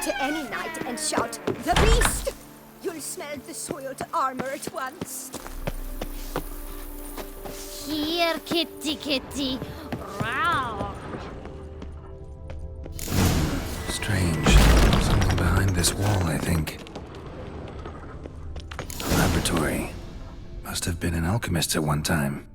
to any knight and shout, "The beast!" You'll smell the soiled armor at once. Here, kitty kitty. Row. Strange. Something behind this wall, I think. A laboratory. Must have been an alchemist at one time.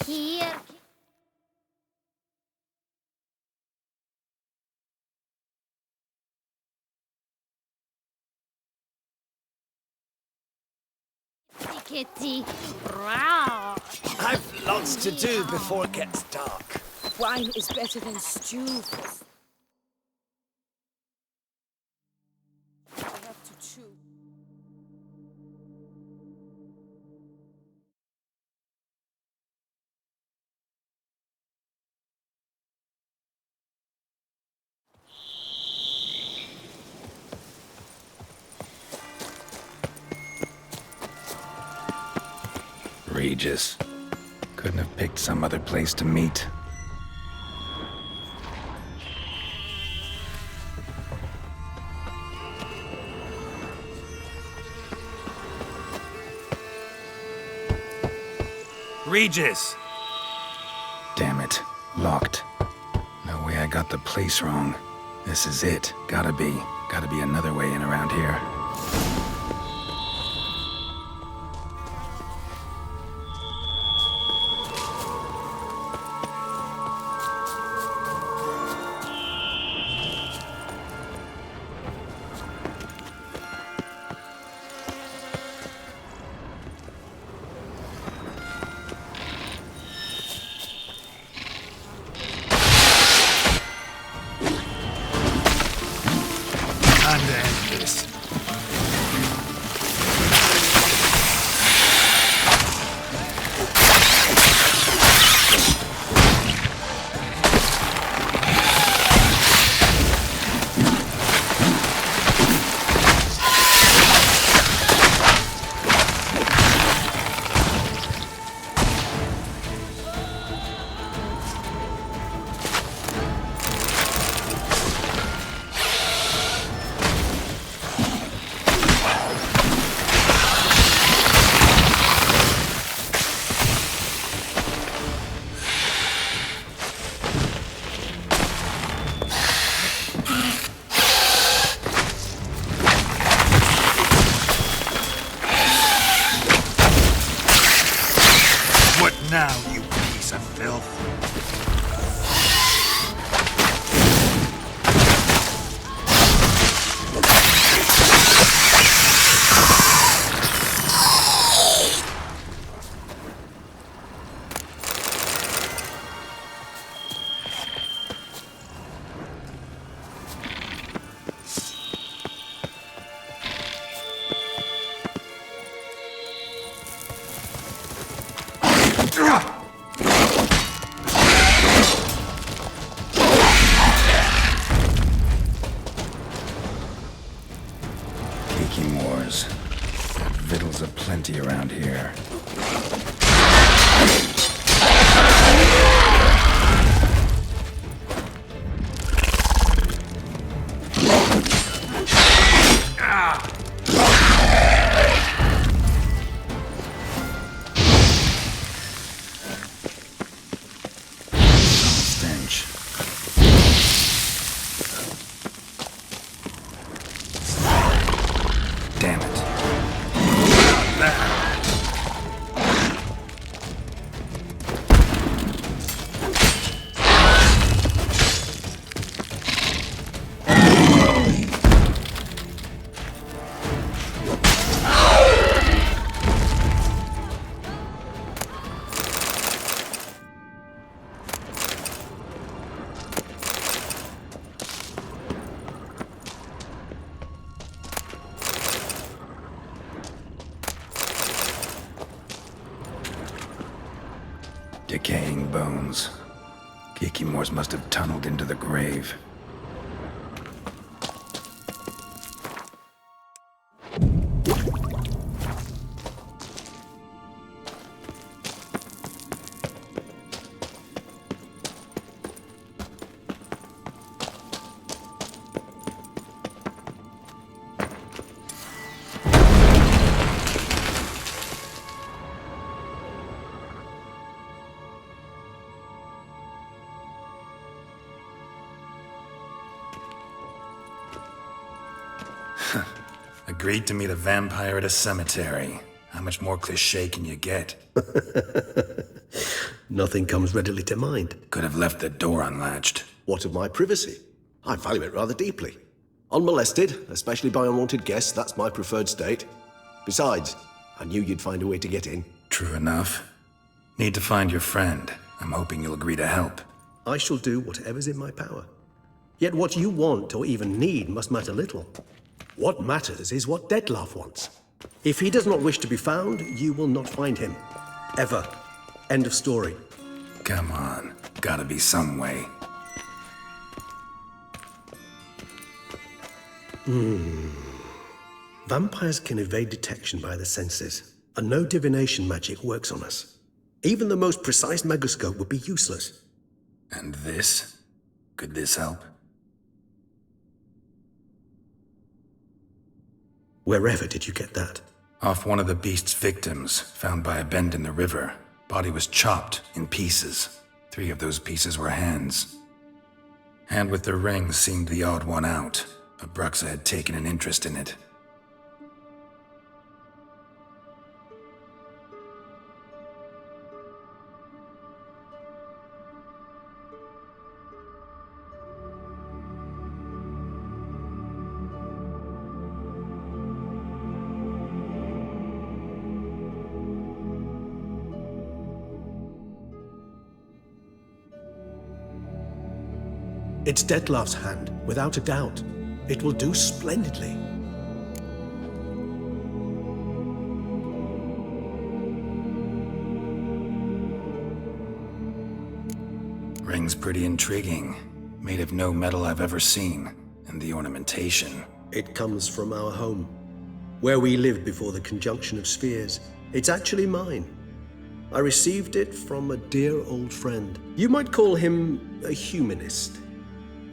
Here. Kitty kitty. Row. I've lots to do before it gets dark. Wine is better than stew. I have to chew. Regis. Couldn't have picked some other place to meet. Regis! Damn it. Locked. No way I got the place wrong. This is it. Gotta be. Gotta be another way in around here. Time to end this. Now, you piece of filth. Caking wars. Victuals aplenty around here. Stench. Decaying bones. Kikimores must have tunneled into the grave. Agreed to meet a vampire at a cemetery. How much more cliché can you get? Nothing comes readily to mind. Could have left the door unlatched. What of my privacy? I value it rather deeply. Unmolested, especially by unwanted guests, that's my preferred state. Besides, I knew you'd find a way to get in. True enough. Need to find your friend. I'm hoping you'll agree to help. I shall do whatever's in my power. Yet what you want or even need must matter little. What matters is what Detlef wants. If he does not wish to be found, you will not find him. Ever. End of story. Come on. Gotta be some way. Vampires can evade detection by the senses, and no divination magic works on us. Even the most precise megoscope would be useless. And this? Could this help? Wherever did you get that? Off one of the beast's victims, found by a bend in the river. Body was chopped in pieces. 3 of those pieces were hands. Hand with the ring seemed the odd one out. Abruxa had taken an interest in it. It's Detlef's hand, without a doubt. It will do splendidly. Ring's pretty intriguing. Made of no metal I've ever seen. And the ornamentation. It comes from our home, where we lived before the conjunction of spheres. It's actually mine. I received it from a dear old friend. You might call him a humanist.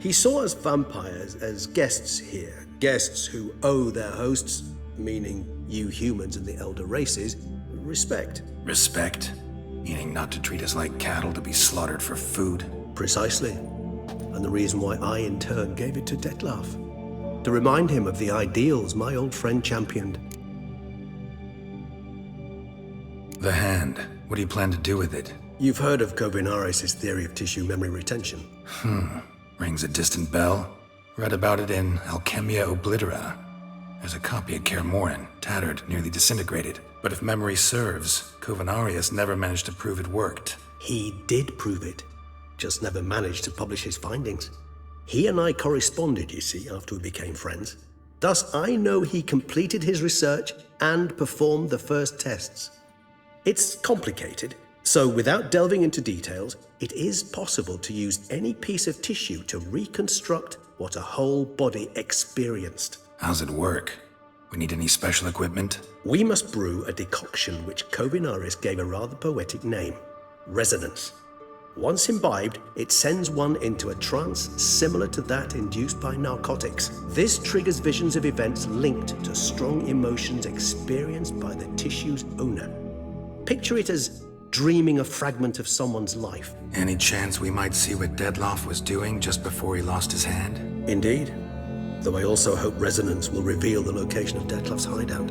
He saw us vampires as guests here, guests who owe their hosts, meaning you humans and the elder races, respect. Respect? Meaning not to treat us like cattle to be slaughtered for food? Precisely. And the reason why I, in turn, gave it to Detlef. To remind him of the ideals my old friend championed. The hand. What do you plan to do with it? You've heard of Kovinaris' theory of tissue memory retention. Rings a distant bell. Read about it in Alchemia Oblitera. There's a copy at Kaer Morhen, tattered, nearly disintegrated. But if memory serves, Kovinaris never managed to prove it worked. He did prove it, just never managed to publish his findings. He and I corresponded, you see, after we became friends. Thus, I know he completed his research and performed the first tests. It's complicated, so without delving into details, it is possible to use any piece of tissue to reconstruct what a whole body experienced. How's it work? We need any special equipment? We must brew a decoction which Kovinaris gave a rather poetic name, resonance. Once imbibed, it sends one into a trance similar to that induced by narcotics. This triggers visions of events linked to strong emotions experienced by the tissue's owner. Picture it as dreaming a fragment of someone's life. Any chance we might see what Detlef was doing just before he lost his hand? Indeed. Though I also hope resonance will reveal the location of Detlef's hideout.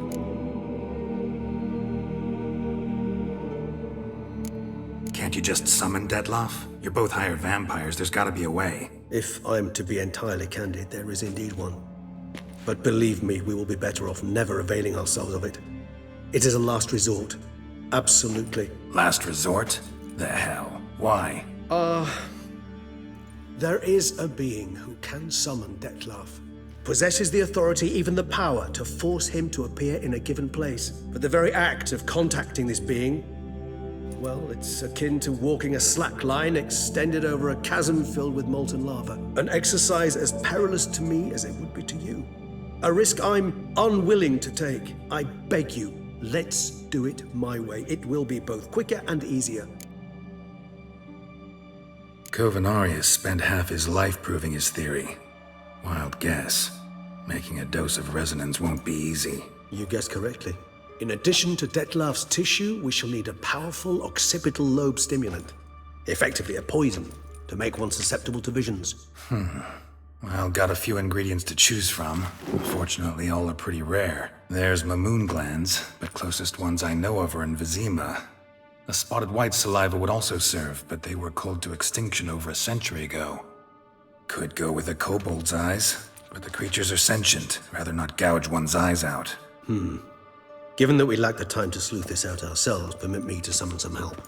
Can't you just summon Detlef? You're both hired vampires, there's gotta be a way. If I'm to be entirely candid, there is indeed one. But believe me, we will be better off never availing ourselves of it. It is a last resort. Absolutely. Last resort? The hell? Why? There is a being who can summon Detlef. Possesses the authority, even the power, to force him to appear in a given place. But the very act of contacting this being Well, it's akin to walking a slack line extended over a chasm filled with molten lava. An exercise as perilous to me as it would be to you. A risk I'm unwilling to take. I beg you, let's do it my way. It will be both quicker and easier. Covenarius spent half his life proving his theory. Wild guess. Making a dose of resonance won't be easy. You guessed correctly. In addition to Detlef's tissue, we shall need a powerful occipital lobe stimulant. Effectively a poison, to make one susceptible to visions. Well, got a few ingredients to choose from. Unfortunately, all are pretty rare. There's mamoon glands, but closest ones I know of are in Vizima. A spotted white saliva would also serve, but they were culled to extinction over a century ago. Could go with a kobold's eyes, but the creatures are sentient. Rather not gouge one's eyes out. Given that we lack the time to sleuth this out ourselves, permit me to summon some help.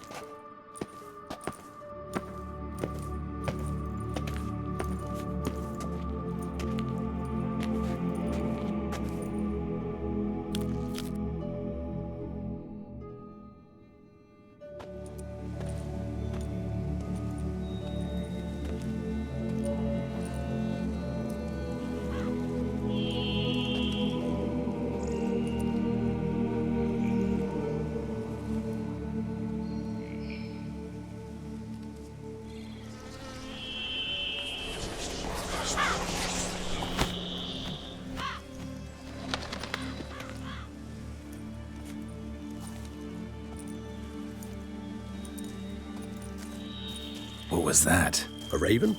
What was that? A raven?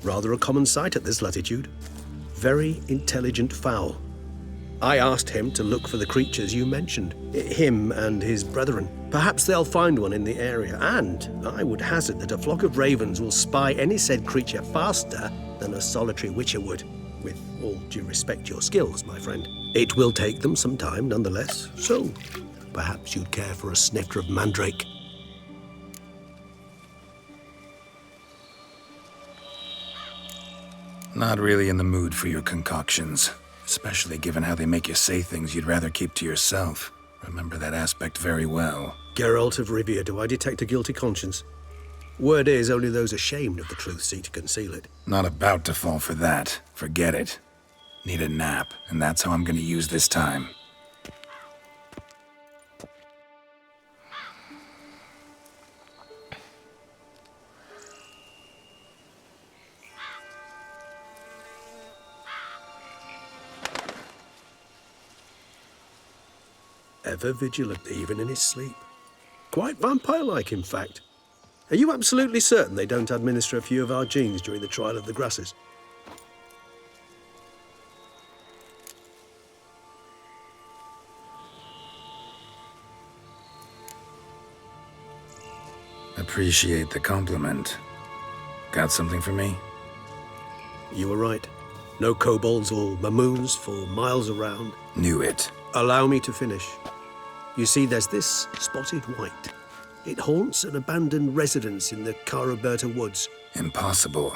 Rather a common sight at this latitude. Very intelligent fowl. I asked him to look for the creatures you mentioned. Him and his brethren. Perhaps they'll find one in the area, and I would hazard that a flock of ravens will spy any said creature faster than a solitary witcher would. With all due respect to your skills, my friend. It will take them some time, nonetheless. So, perhaps you'd care for a snifter of mandrake. Not really in the mood for your concoctions, especially given how they make you say things you'd rather keep to yourself. Remember that aspect very well. Geralt of Rivia, do I detect a guilty conscience? Word is, only those ashamed of the truth seek to conceal it. Not about to fall for that. Forget it. Need a nap, and that's how I'm gonna use this time. Ever vigilant, even in his sleep. Quite vampire-like, in fact. Are you absolutely certain they don't administer a few of our genes during the trial of the grasses? Appreciate the compliment. Got something for me? You were right. No kobolds or mamoons for miles around. Knew it. Allow me to finish. You see, there's this spotted white. It haunts an abandoned residence in the Caraberta woods. Impossible.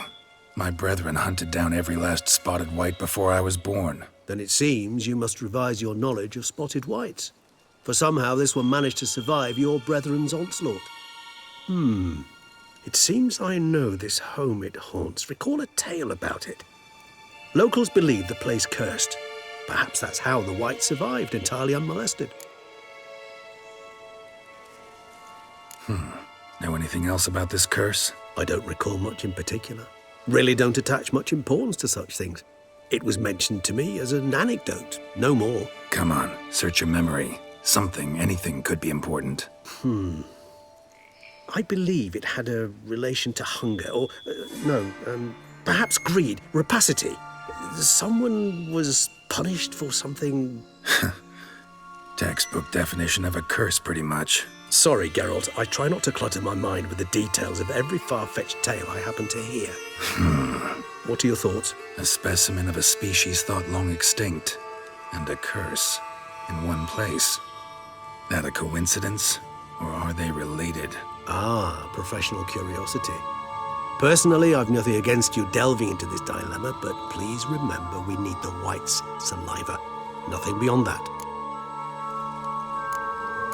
My brethren hunted down every last spotted white before I was born. Then it seems you must revise your knowledge of spotted whites. For somehow this one managed to survive your brethren's onslaught. It seems I know this home it haunts. Recall a tale about it. Locals believe the place cursed. Perhaps that's how the white survived, entirely unmolested. Know anything else about this curse? I don't recall much in particular. Really don't attach much importance to such things. It was mentioned to me as an anecdote, no more. Come on, search your memory. Something, anything could be important. I believe it had a relation to hunger, or, perhaps greed, rapacity. Someone was punished for something. Textbook definition of a curse, pretty much. Sorry, Geralt, I try not to clutter my mind with the details of every far-fetched tale I happen to hear. What are your thoughts? A specimen of a species thought long extinct, and a curse in one place. That a coincidence, or are they related? Ah, professional curiosity. Personally, I've nothing against you delving into this dilemma, but please remember we need the white's saliva. Nothing beyond that.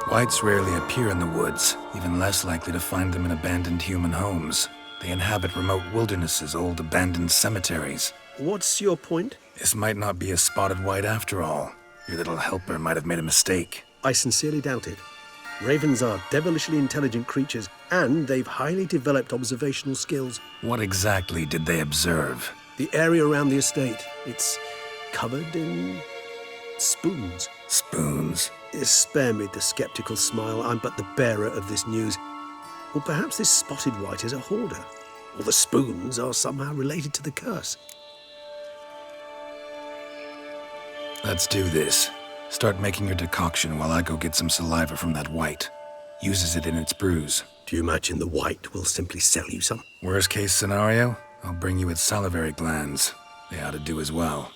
Whites rarely appear in the woods, even less likely to find them in abandoned human homes. They inhabit remote wildernesses, old abandoned cemeteries. What's your point? This might not be a spotted white after all. Your little helper might have made a mistake. I sincerely doubt it. Ravens are devilishly intelligent creatures, and they've highly developed observational skills. What exactly did they observe? The area around the estate, it's covered in spoons. Spoons? Spare me the skeptical smile. I'm but the bearer of this news. Or perhaps this spotted white is a hoarder. Or the spoons are somehow related to the curse. Let's do this. Start making your decoction while I go get some saliva from that white. Uses it in its brews. Do you imagine the white will simply sell you some? Worst case scenario, I'll bring you its salivary glands. They ought to do as well.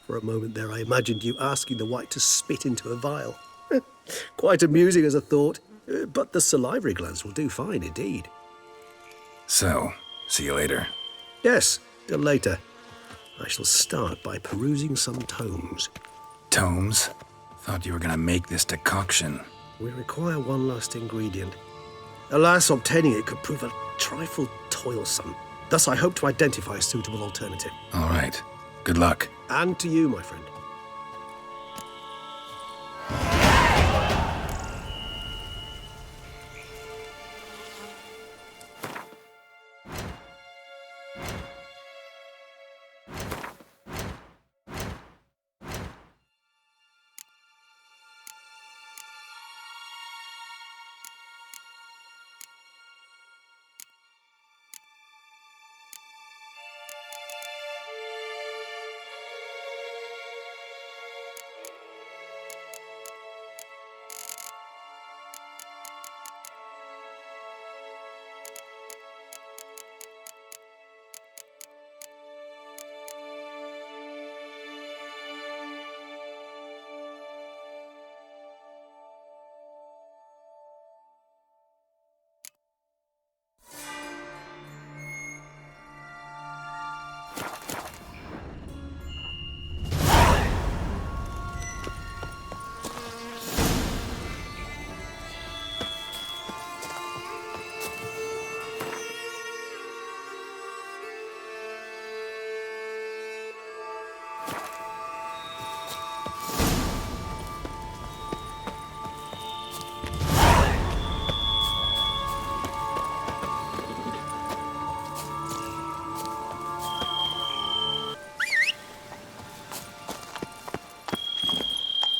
For a moment there, I imagined you asking the white to spit into a vial. Quite amusing as a thought, but the salivary glands will do fine indeed. So, see you later. Yes, till later. I shall start by perusing some tomes. Tomes? Thought you were gonna make this decoction. We require one last ingredient. Alas, obtaining it could prove a trifle toilsome. Thus, I hope to identify a suitable alternative. All right. Good luck. And to you, my friend.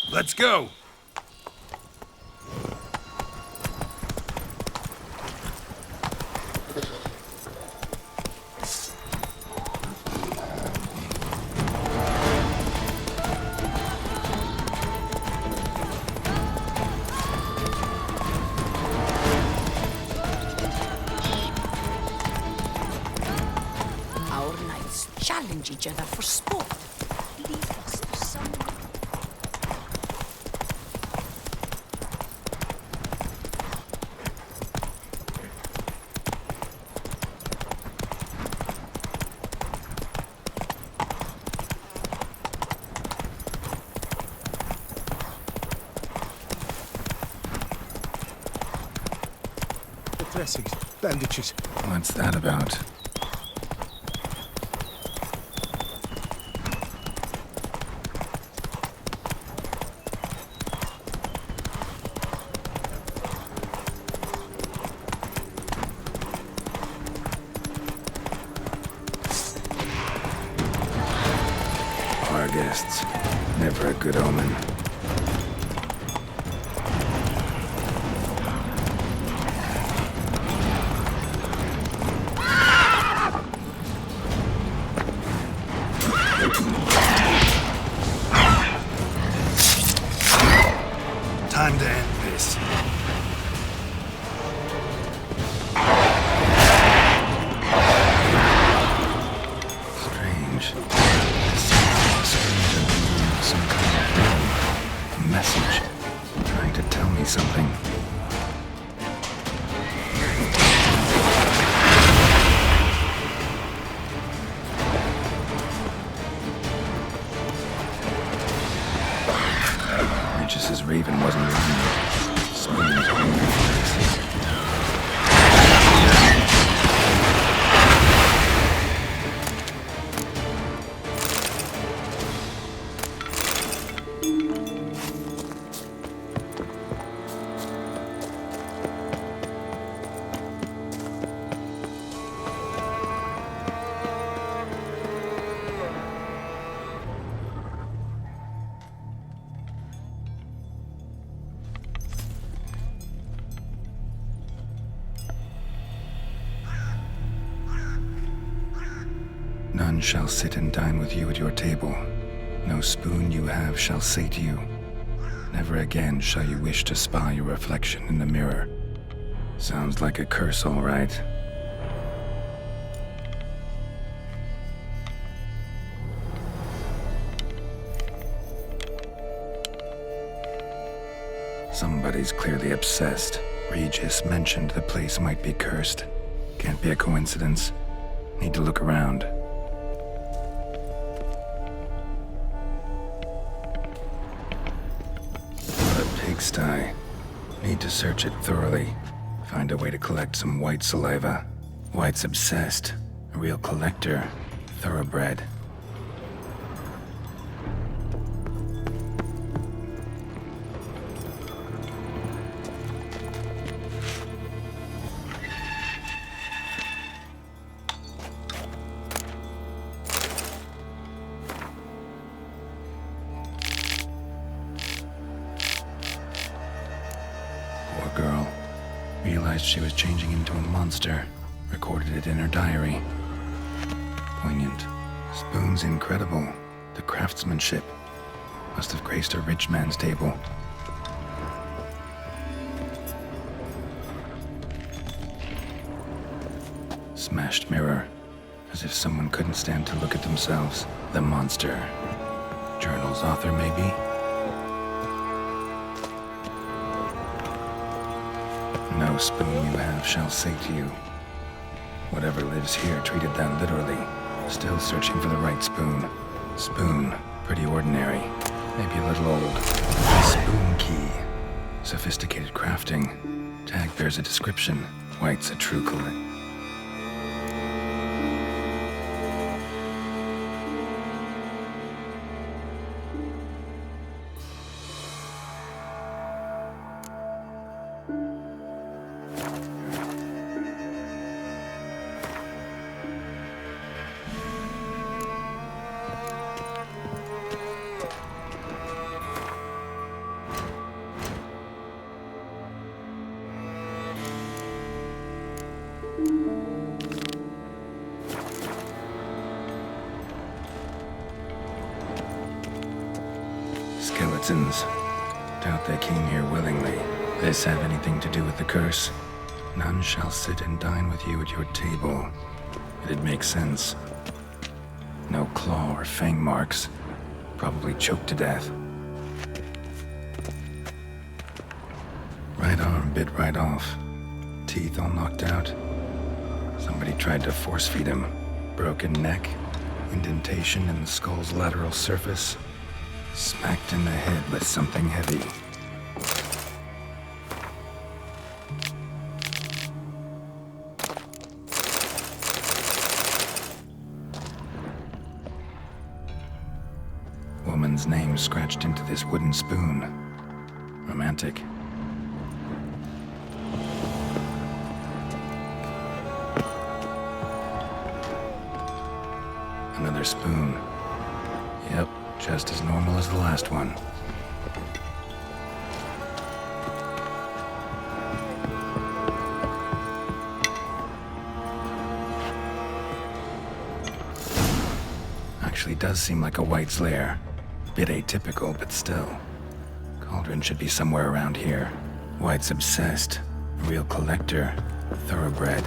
Let's go! Our knights challenge each other for sport. Leave us to someone. Dressings, bandages. What's that about? Our guests. Never a good omen. Time to end this. Strange. Some kind of thing. A message. Trying to tell me something. Regis' raven wasn't lying. None shall sit and dine with you at your table. No spoon you have shall sate you. Never again shall you wish to spy your reflection in the mirror. Sounds like a curse, all right. Somebody's clearly obsessed. Regis mentioned the place might be cursed. Can't be a coincidence. Need to look around. What a pigsty. Need to search it thoroughly. Find a way to collect some white saliva. White's obsessed. A real collector. Thoroughbred. Poor girl. Realized she was changing into a monster. Recorded it in her diary. Poignant. Spoon's incredible. The craftsmanship. Must have graced a rich man's table. Smashed mirror. As if someone couldn't stand to look at themselves. The monster. Journal's author, maybe? No spoon you have shall sate you. Whatever lives here treated that literally. Still searching for the right spoon. Spoon, pretty ordinary. Maybe a little old. Spoon key. Sophisticated crafting. Tag bears a description. White's a true collector. Skeletons. Doubt they came here willingly. This have anything to do with the curse? None shall sit and dine with you at your table. It'd make sense. No claw or fang marks. Probably choked to death. Right arm bit right off. Teeth all knocked out. Somebody tried to force feed him. Broken neck. Indentation in the skull's lateral surface. Smacked in the head with something heavy. Woman's name scratched into this wooden spoon. Romantic. Another spoon. Yep. Just as normal as the last one. Actually does seem like a white's lair. Bit atypical, but still. Cauldron should be somewhere around here. White's obsessed. Real collector. Thoroughbred.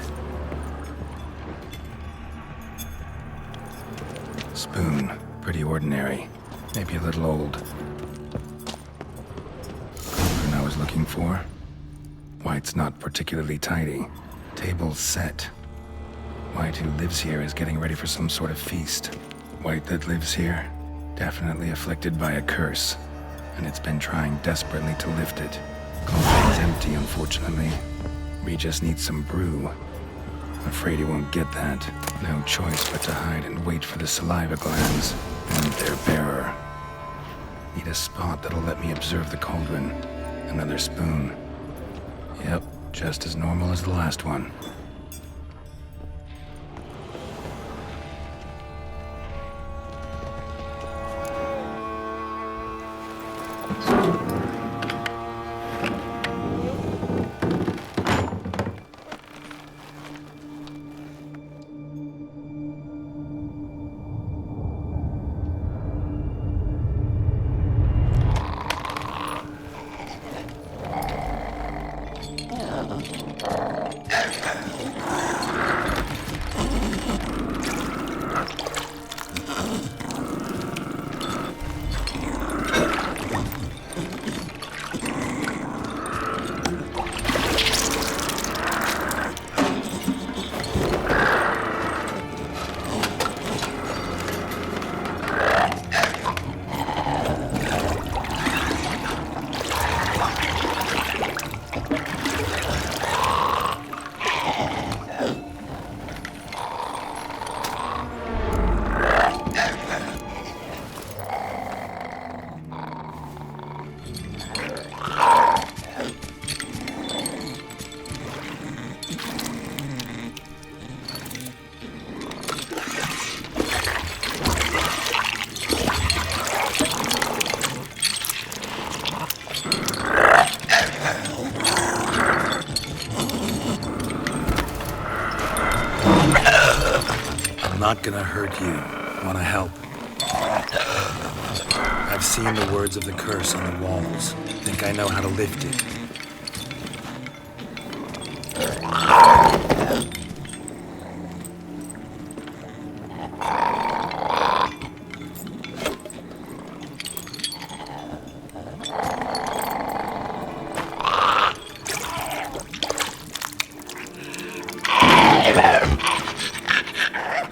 Spoon. Pretty ordinary. Maybe a little old. Cauldron I was looking for. White's not particularly tidy. Table's set. White who lives here is getting ready for some sort of feast. White that lives here, definitely afflicted by a curse. And it's been trying desperately to lift it. Cauldron's empty, unfortunately. We just need some brew. Afraid he won't get that. No choice but to hide and wait for the saliva glands and their bearer. Need a spot that'll let me observe the cauldron. Another spoon. Yep, just as normal as the last one. Not gonna hurt you. Wanna help? I've seen the words of the curse on the walls. Think I know how to lift it.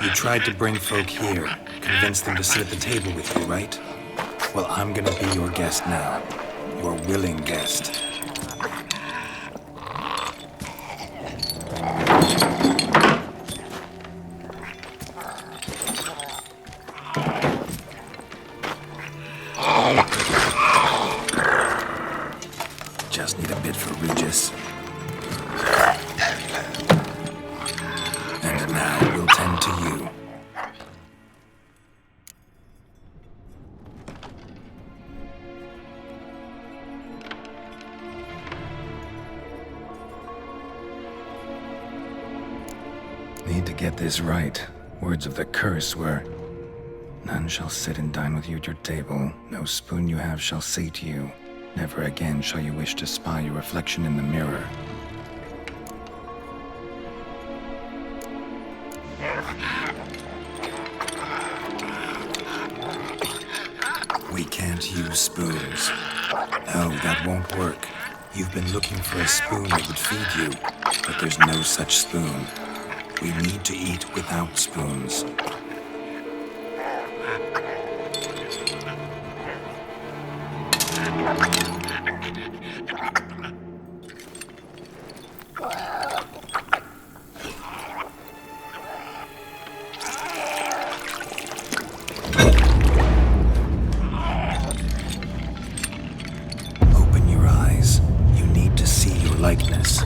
You tried to bring folk here, convince them to sit at the table with you, right? Well, I'm gonna be your guest now. Your willing guest. Just need a bit for Regis. And now we'll tend to you. Need to get this right. Words of the curse were, "None shall sit and dine with you at your table. No spoon you have shall sate you. Never again shall you wish to spy your reflection in the mirror." We can't use spoons. No, that won't work. You've been looking for a spoon that would feed you, but there's no such spoon. We need to eat without spoons. Open your eyes. You need to see your likeness.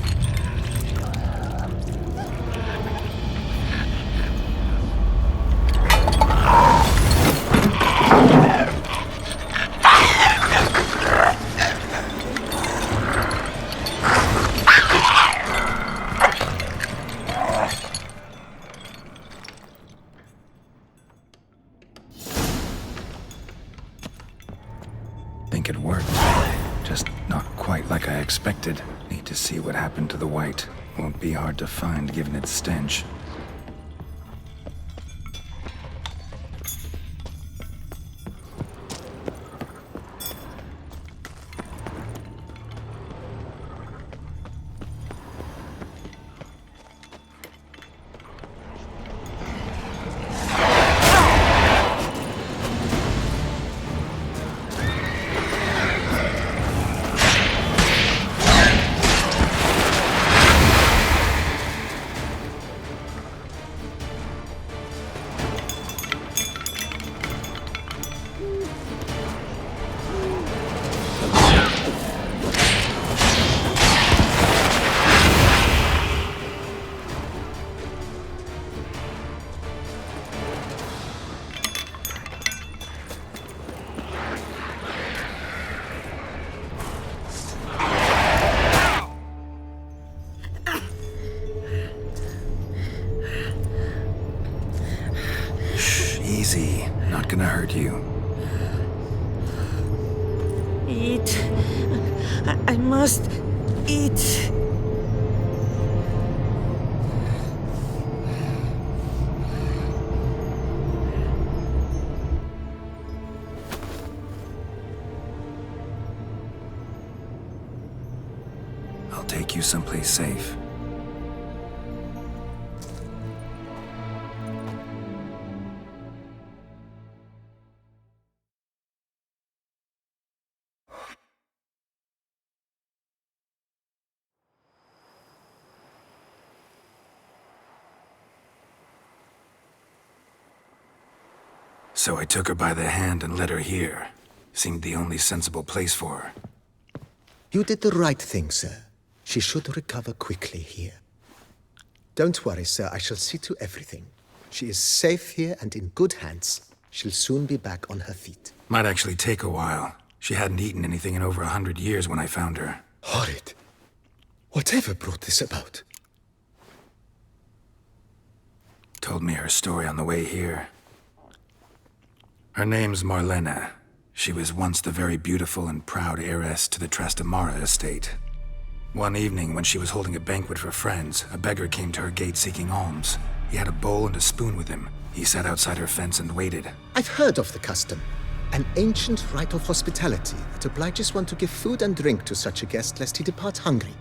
Think it worked. Just not quite like I expected. Need to see what happened to the white. Won't be hard to find given its stench. Easy. Not gonna hurt you. Eat. I must eat. I'll take you someplace safe. So I took her by the hand and led her here. Seemed the only sensible place for her. You did the right thing, sir. She should recover quickly here. Don't worry, sir. I shall see to everything. She is safe here and in good hands. She'll soon be back on her feet. Might actually take a while. She hadn't eaten anything in over 100 years when I found her. Horrid. Whatever brought this about? Told me her story on the way here. Her name's Marlena. She was once the very beautiful and proud heiress to the Trastamara estate. One evening, when she was holding a banquet for friends, a beggar came to her gate seeking alms. He had a bowl and a spoon with him. He sat outside her fence and waited. I've heard of the custom. An ancient rite of hospitality that obliges one to give food and drink to such a guest lest he depart hungry.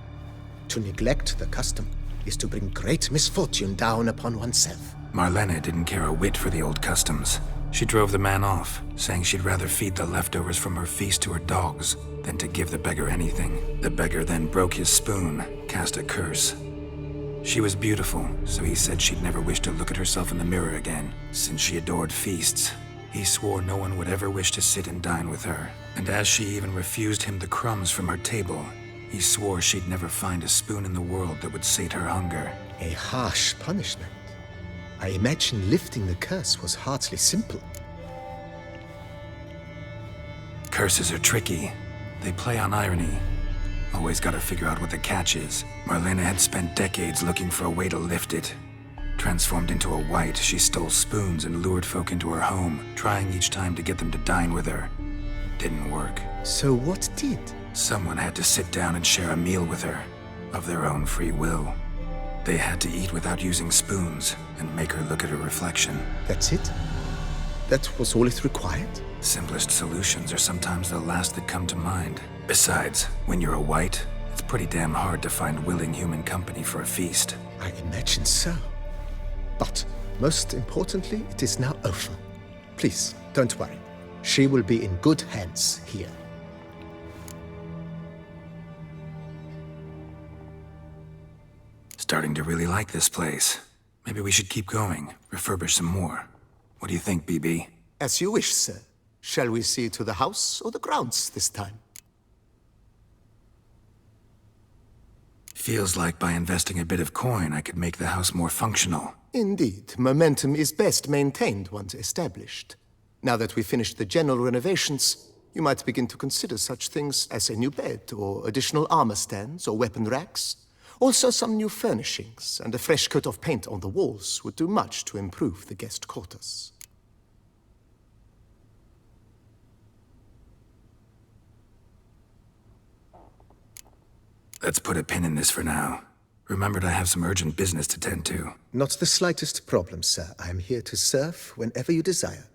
To neglect the custom is to bring great misfortune down upon oneself. Marlena didn't care a whit for the old customs. She drove the man off, saying she'd rather feed the leftovers from her feast to her dogs than to give the beggar anything. The beggar then broke his spoon, cast a curse. She was beautiful, so he said she'd never wish to look at herself in the mirror again. Since she adored feasts, he swore no one would ever wish to sit and dine with her. And as she even refused him the crumbs from her table, he swore she'd never find a spoon in the world that would sate her hunger. A harsh punishment. I imagine lifting the curse was hardly simple. Curses are tricky. They play on irony. Always gotta figure out what the catch is. Marlena had spent decades looking for a way to lift it. Transformed into a wight, she stole spoons and lured folk into her home, trying each time to get them to dine with her. Didn't work. So what did? Someone had to sit down and share a meal with her, of their own free will. They had to eat without using spoons, and make her look at her reflection. That's it? That was all it required? Simplest solutions are sometimes the last that come to mind. Besides, when you're a wight, it's pretty damn hard to find willing human company for a feast. I imagine so. But, most importantly, it is now over. Please, don't worry. She will be in good hands here. Starting to really like this place. Maybe we should keep going, refurbish some more. What do you think, BB? As you wish, sir. Shall we see to the house or the grounds this time? Feels like by investing a bit of coin, I could make the house more functional. Indeed, momentum is best maintained once established. Now that we've finished the general renovations, you might begin to consider such things as a new bed, or additional armor stands, or weapon racks. Also, some new furnishings and a fresh coat of paint on the walls would do much to improve the guest quarters. Let's put a pin in this for now. Remembered I have some urgent business to tend to. Not the slightest problem, sir. I am here to serve whenever you desire.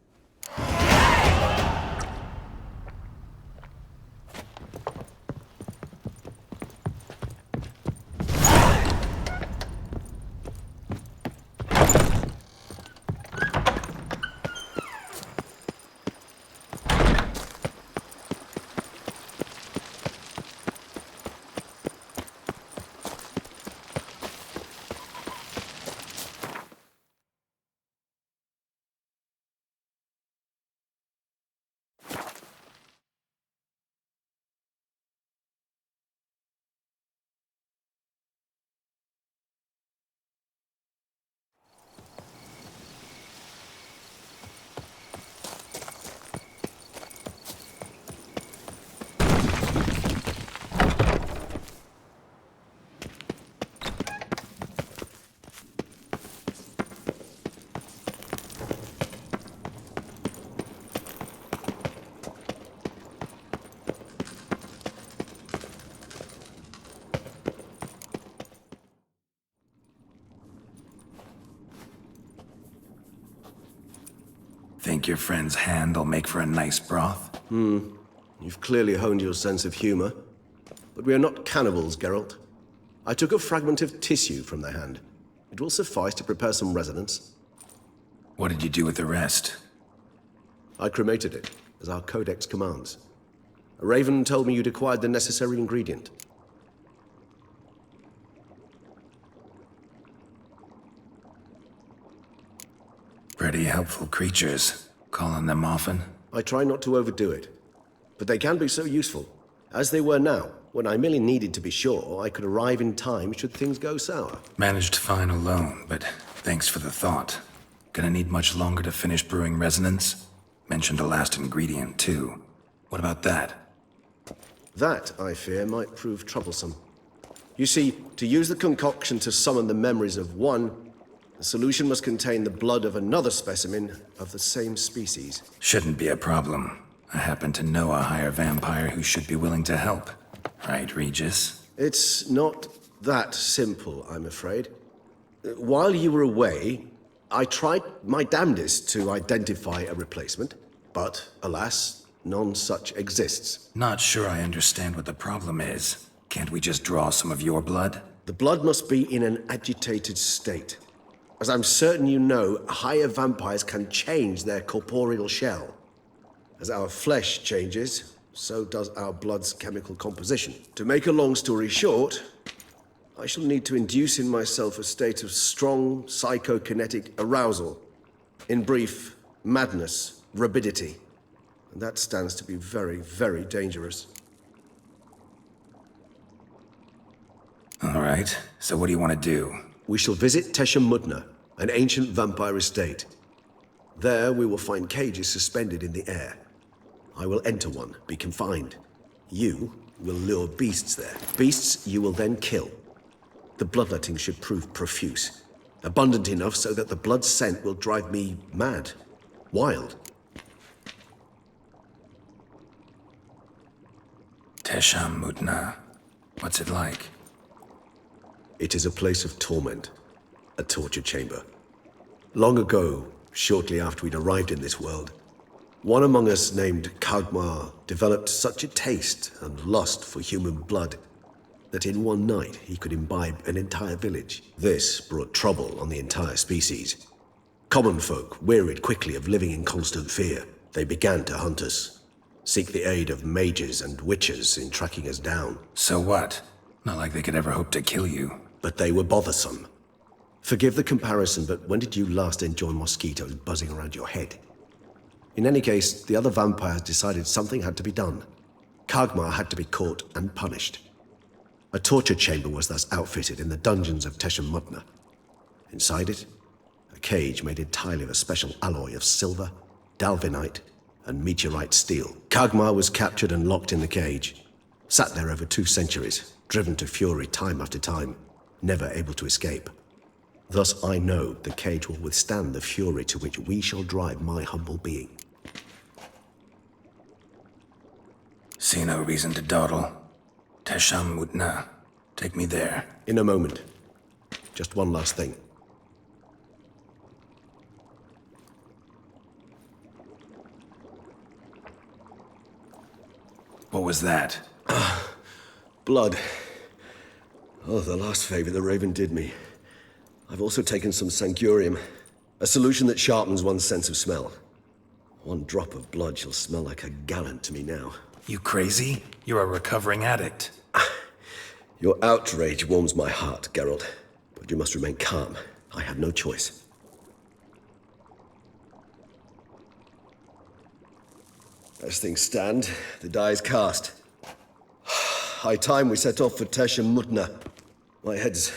Think your friend's hand will make for a nice broth? You've clearly honed your sense of humor. But we are not cannibals, Geralt. I took a fragment of tissue from their hand. It will suffice to prepare some resonance. What did you do with the rest? I cremated it, as our codex commands. A raven told me you'd acquired the necessary ingredient. Pretty helpful creatures. Calling them often? I try not to overdo it, but they can be so useful, as they were now, when I merely needed to be sure I could arrive in time should things go sour. Managed fine alone, but thanks for the thought. Gonna need much longer to finish brewing resonance? Mentioned a last ingredient, too. What about that? That, I fear, might prove troublesome. You see, to use the concoction to summon the memories of one, the solution must contain the blood of another specimen of the same species. Shouldn't be a problem. I happen to know a higher vampire who should be willing to help. Right, Regis? It's not that simple, I'm afraid. While you were away, I tried my damnedest to identify a replacement, but alas, none such exists. Not sure I understand what the problem is. Can't we just draw some of your blood? The blood must be in an agitated state. As I'm certain you know, higher vampires can change their corporeal shell. As our flesh changes, so does our blood's chemical composition. To make a long story short, I shall need to induce in myself a state of strong psychokinetic arousal. In brief, madness, rabidity. And that stands to be very, very dangerous. All right, so what do you want to do? We shall visit Tesha Mudna, an ancient vampire estate. There we will find cages suspended in the air. I will enter one, be confined. You will lure beasts there. Beasts you will then kill. The bloodletting should prove profuse. Abundant enough so that the blood scent will drive me mad. Wild. Tesha Mudna. What's it like? It is a place of torment. A torture chamber. Long ago, shortly after we'd arrived in this world, one among us named Kagmar developed such a taste and lust for human blood that in one night he could imbibe an entire village. This brought trouble on the entire species. Common folk wearied quickly of living in constant fear. They began to hunt us, seek the aid of mages and witches in tracking us down. So what? Not like they could ever hope to kill you. But they were bothersome. Forgive the comparison, but when did you last enjoy mosquitoes buzzing around your head? In any case, the other vampires decided something had to be done. Kagmar had to be caught and punished. A torture chamber was thus outfitted in the dungeons of Tesha Mudna. Inside it, a cage made entirely of a special alloy of silver, dalvinite, and meteorite steel. Kagmar was captured and locked in the cage. Sat there over 2 centuries, driven to fury time after time, never able to escape. Thus I know the cage will withstand the fury to which we shall drive my humble being. See no reason to dawdle. Tesha Mudna. Take me there. In a moment. Just one last thing. What was that? Blood. Oh, the last favor the Raven did me. I've also taken some Sancurium, a solution that sharpens one's sense of smell. One drop of blood shall smell like a gallon to me now. You crazy? You're a recovering addict. Your outrage warms my heart, Geralt. But you must remain calm. I have no choice. As things stand, the die is cast. High time we set off for Tesha Mudna. My head's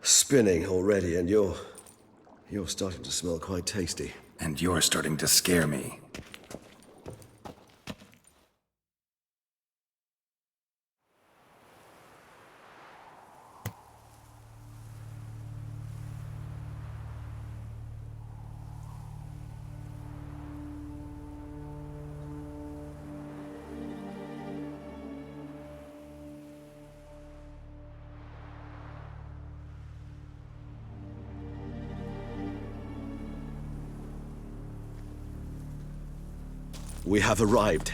spinning already, and you're starting to smell quite tasty. And you're starting to scare me. We have arrived.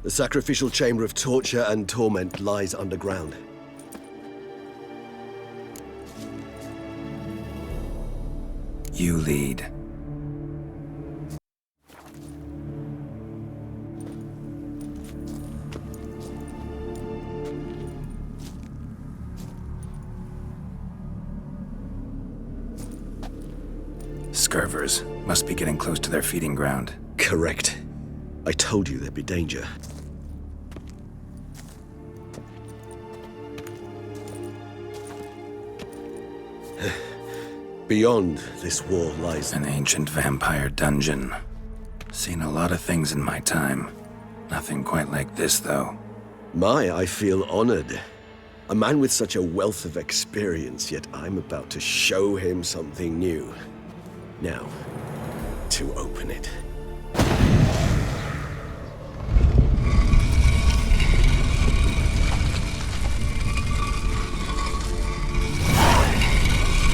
The sacrificial chamber of torture and torment lies underground. You lead. Scurvers must be getting close to their feeding ground. Correct. I told you there'd be danger. Beyond this wall lies An ancient vampire dungeon. Seen a lot of things in my time. Nothing quite like this, though. I feel honored. A man with such a wealth of experience, yet I'm about to show him something new. Now, to open it.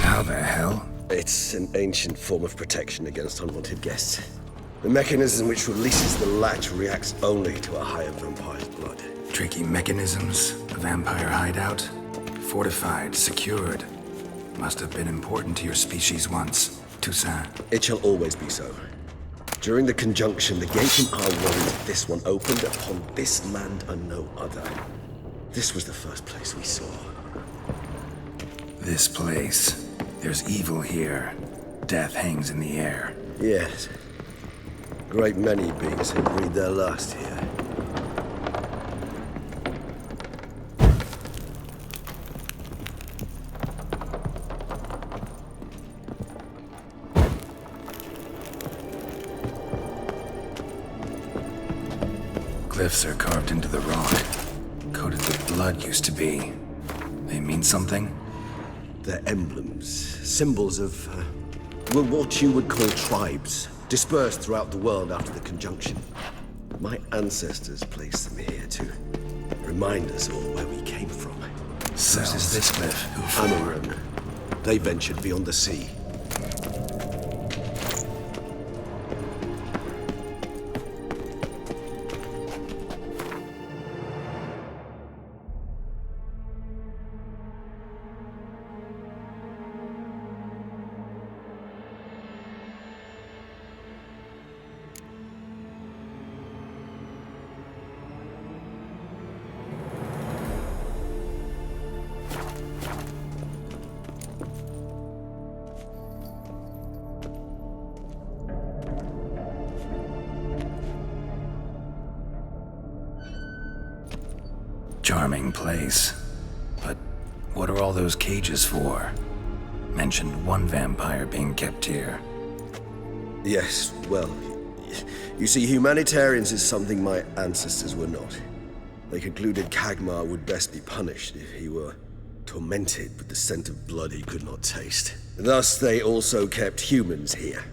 How the hell? It's an ancient form of protection against unwanted guests. The mechanism which releases the latch reacts only to a higher vampire's blood. Tricky mechanisms, a vampire hideout. Fortified, secured. Must have been important to your species once. Toussaint. It shall always be so. During the conjunction, the gate from our world to this one opened upon this land and no other. This was the first place we saw. This place. There's evil here. Death hangs in the air. Yes. Great many beings have breathed their last here. Glyphs are carved into the rock. Coated with blood used to be. They mean something? They're emblems, symbols of, well, what you would call tribes, dispersed throughout the world after the conjunction. My ancestors placed them here to remind us all where we came from. Cells. Whose is this glyph? Who for? Amaran. They ventured beyond the sea. Charming place. But what are all those cages for? Mentioned one vampire being kept here. Yes, well, you see, humanitarians is something my ancestors were not. They concluded Kagmar would best be punished if he were tormented with the scent of blood he could not taste. Thus, they also kept humans here.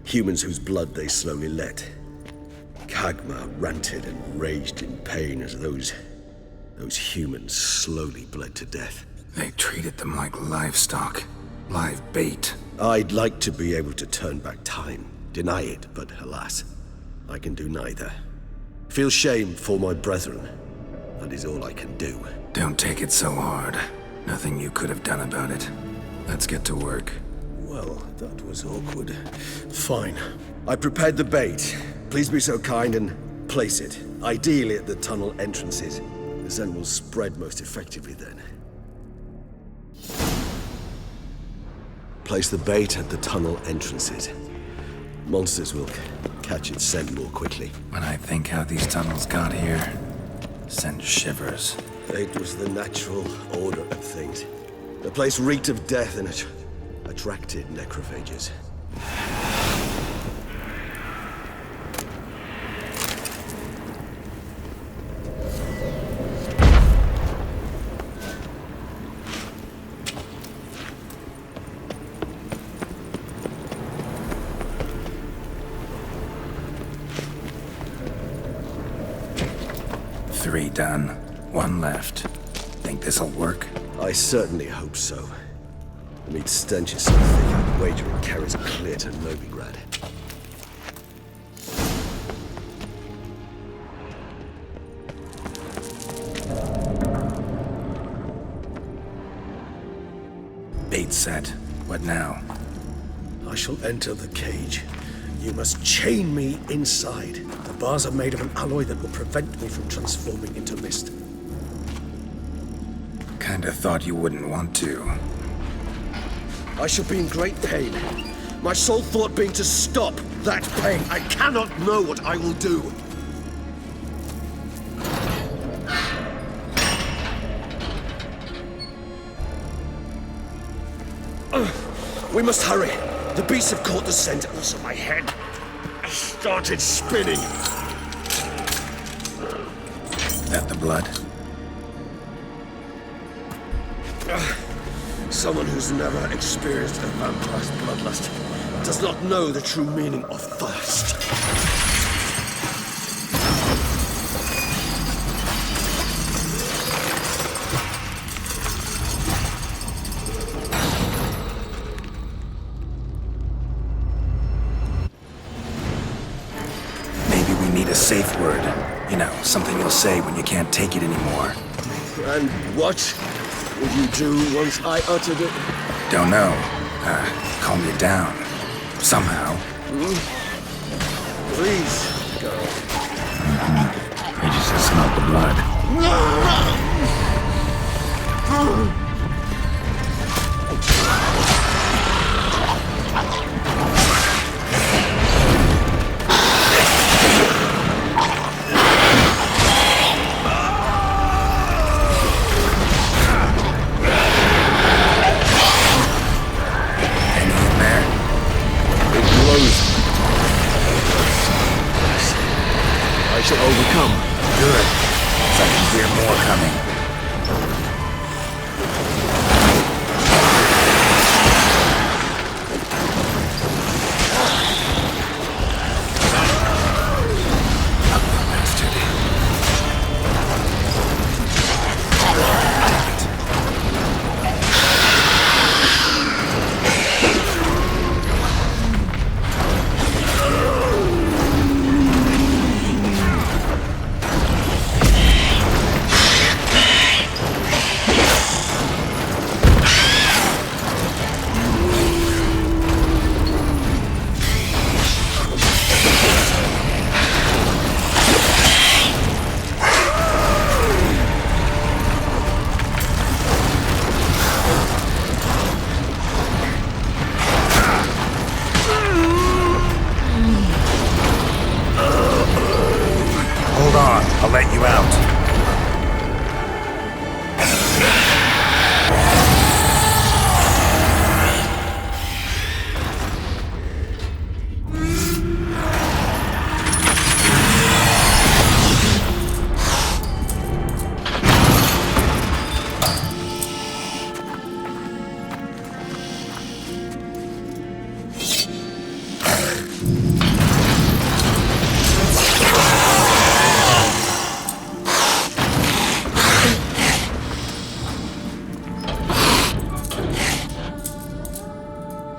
Humans whose blood they slowly let. Kagmar ranted and raged in pain as those humans slowly bled to death. They treated them like livestock. Live bait. I'd like to be able to turn back time, deny it, but alas, I can do neither. Feel shame for my brethren. That is all I can do. Don't take it so hard. Nothing you could have done about it. Let's get to work. Well, that was awkward. Fine. I prepared the bait. Please be so kind and place it, ideally at the tunnel entrances. The scent will spread most effectively then. Place the bait at the tunnel entrances. Monsters will catch its scent more quickly. When I think how these tunnels got here, send shivers. It was the natural order of things. The place reeked of death and it attracted necrophages. Three done. One left. Think this'll work? I certainly hope so. The meat stench is so thick I'd wager it carries clear to Novigrad. Bait set. What now? I shall enter the cage. You must chain me inside. The bars are made of an alloy that will prevent me from transforming into mist. Kinda thought you wouldn't want to. I shall be in great pain. My sole thought being to stop that pain. I cannot know what I will do. We must hurry. The beasts have caught the scent, and also my head started spinning. That the blood? Someone who's never experienced a vampire's bloodlust does not know the true meaning of thirst. Maybe we need a safe word. You know, something you'll say when you can't take it anymore. And what would you do once I uttered it? Don't know. Calm you down. Somehow. Please, girl. I just smelled the blood. I shall overcome. Good. So I can hear more coming. Hold on, I'll let you out.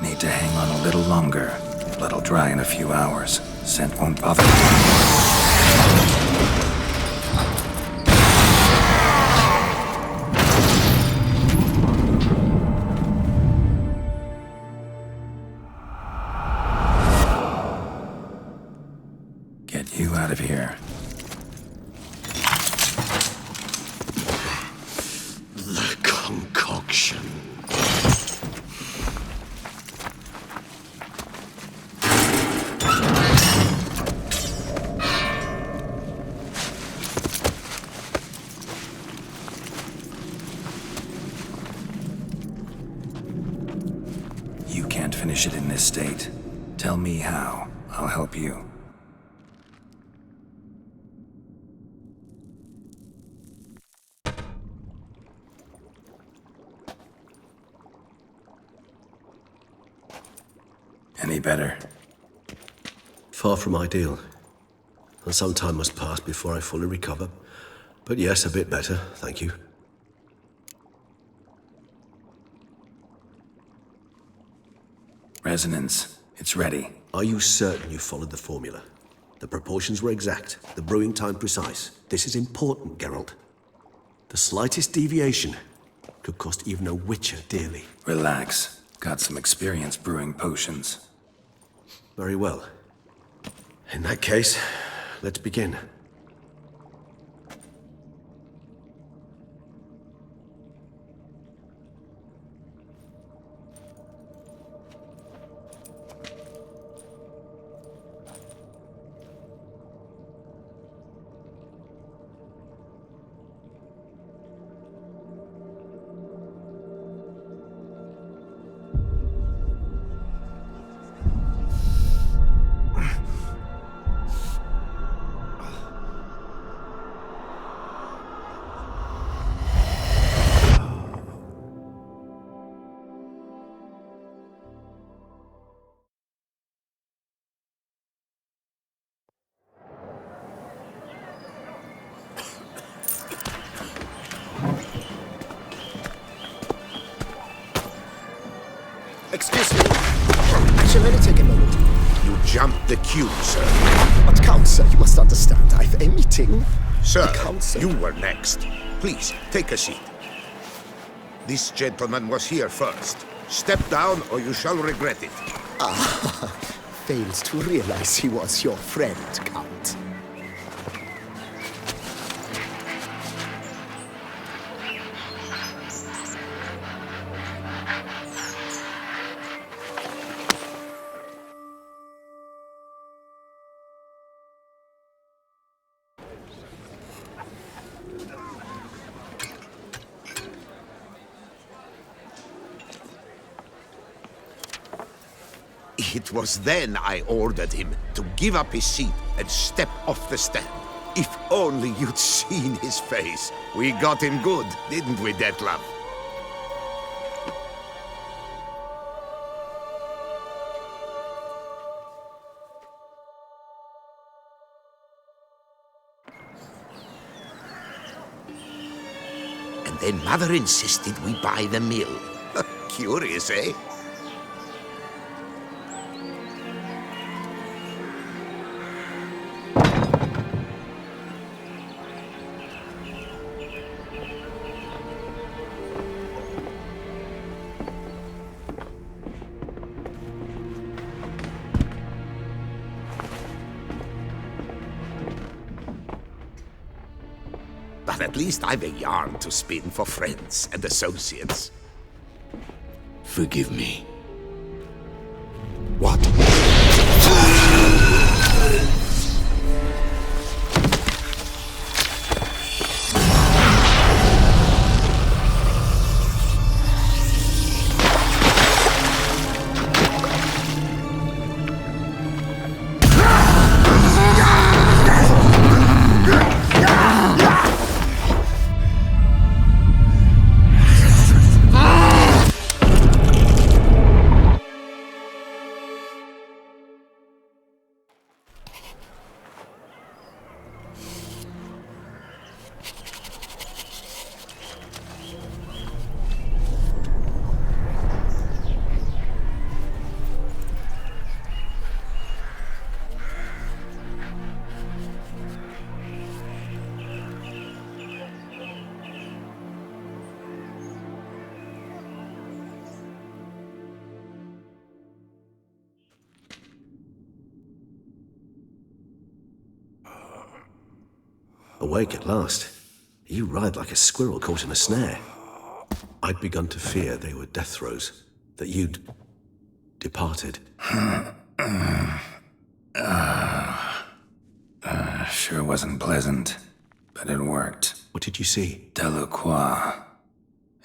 Need to hang on a little longer. Blood'll dry in a few hours. Scent won't bother me. Get you out of here. The concoction. You can't finish it in this state. Tell me how. I'll help you. Any better? Far from ideal. And some time must pass before I fully recover. But yes, a bit better, thank you. Resonance. It's ready. Are you certain you followed the formula? The proportions were exact, the brewing time precise. This is important, Geralt. The slightest deviation could cost even a witcher dearly. Relax. Got some experience brewing potions. Very well. In that case, let's begin. Excuse me. I shall only take a moment. You jumped the queue, sir. But Count, sir, you must understand. I've a meeting. Sir, Count, sir. you were next. Please, take a seat. This gentleman was here first. Step down or you shall regret it. Fails to realize he was your friend, Count. It was then I ordered him to give up his seat and step off the stand. If only you'd seen his face. We got him good, didn't we, Detlef? And then Mother insisted we buy the mill. Curious, eh? But at least I've a yarn to spin for friends and associates. Forgive me. What? Awake at last. You ride like a squirrel caught in a snare. I'd begun to fear they were death throes, that you'd departed. Sure wasn't pleasant, but it worked. What did you see? Delacroix.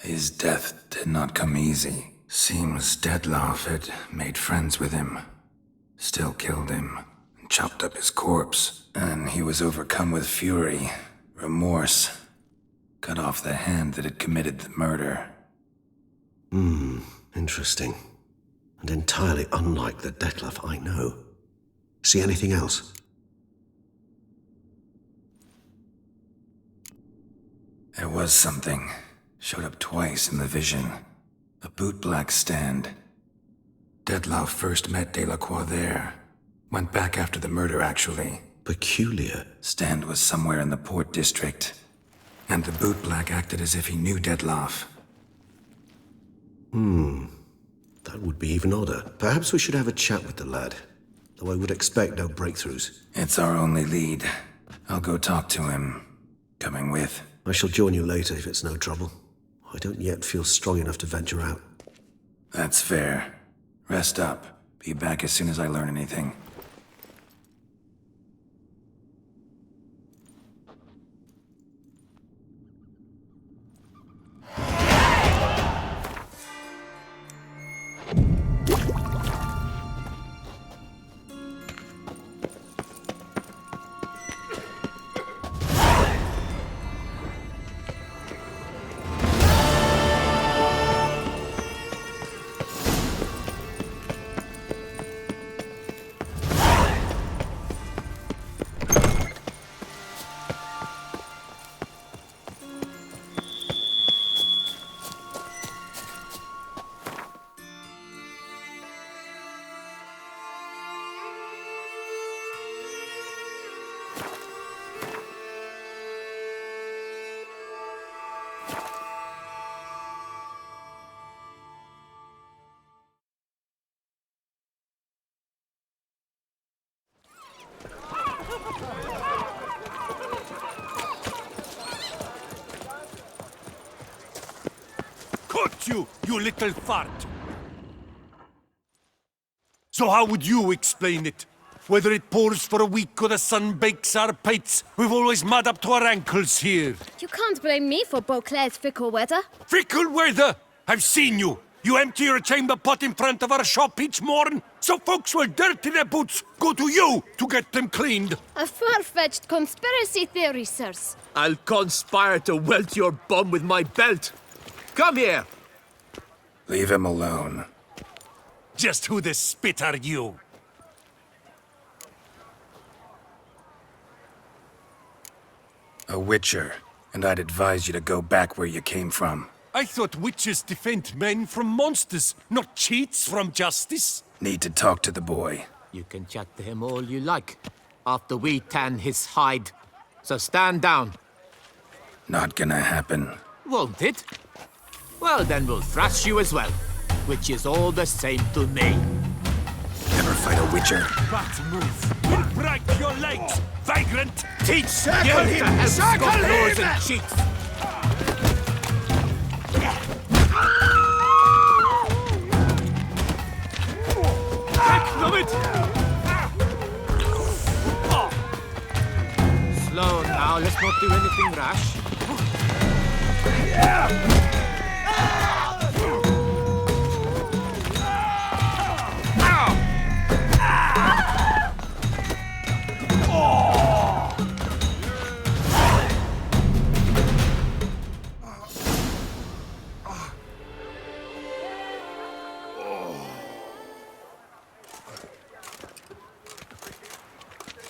His death did not come easy. Seems Detlef had made friends with him. Still killed him, and chopped up his corpse. And he was overcome with fury, remorse. Cut off the hand that had committed the murder. Interesting. And entirely unlike the Detlef I know. See anything else? There was something. Showed up twice in the vision. A bootblack stand. Detlef first met Delacroix there. Went back after the murder, actually. Peculiar. Stand was somewhere in the port district. And the bootblack acted as if he knew Detlef. The That would be even odder. Perhaps we should have a chat with the lad, though I would expect no breakthroughs. It's our only lead. I'll go talk to him. Coming with? I shall join you later if it's no trouble. I don't yet feel strong enough to venture out. That's fair. Rest up. Be back as soon as I learn anything. Caught you, you little fart! So how would you explain it? Whether it pours for a week or the sun bakes our pates, we've always mud up to our ankles here. You can't blame me for Beauclair's fickle weather. Fickle weather! I've seen you! You empty your chamber pot in front of our shop each morn, so folks will dirty their boots, go to you to get them cleaned. A far-fetched conspiracy theory, sirs. I'll conspire to welt your bum with my belt. Come here! Leave him alone. Just who the spit are you? A witcher, and I'd advise you to go back where you came from. I thought witches defend men from monsters, not cheats from justice. Need to talk to the boy. You can chat to him all you like, after we tan his hide. So stand down. Not gonna happen. Won't it? Well, then we'll thrash you as well, which is all the same to me. Never fight a witcher. That move will break your legs, vagrant! Teach you to have scoff nose and cheeks. Slow now, let's not do anything rash.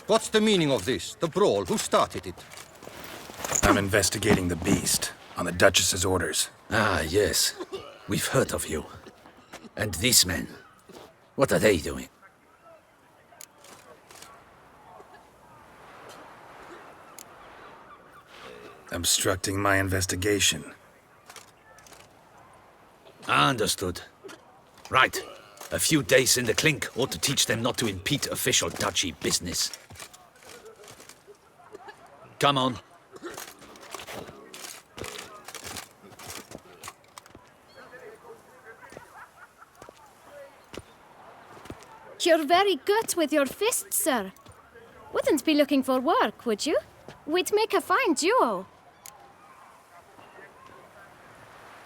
What's the meaning of this? The brawl? Who started it? I'm investigating the beast, on the Duchess's orders. Ah, yes. We've heard of you. And these men, what are they doing? Obstructing my investigation. Understood. Right. A few days in the clink ought to teach them not to impede official duchy business. Come on. You're very good with your fists, sir. Wouldn't be looking for work, would you? We'd make a fine duo.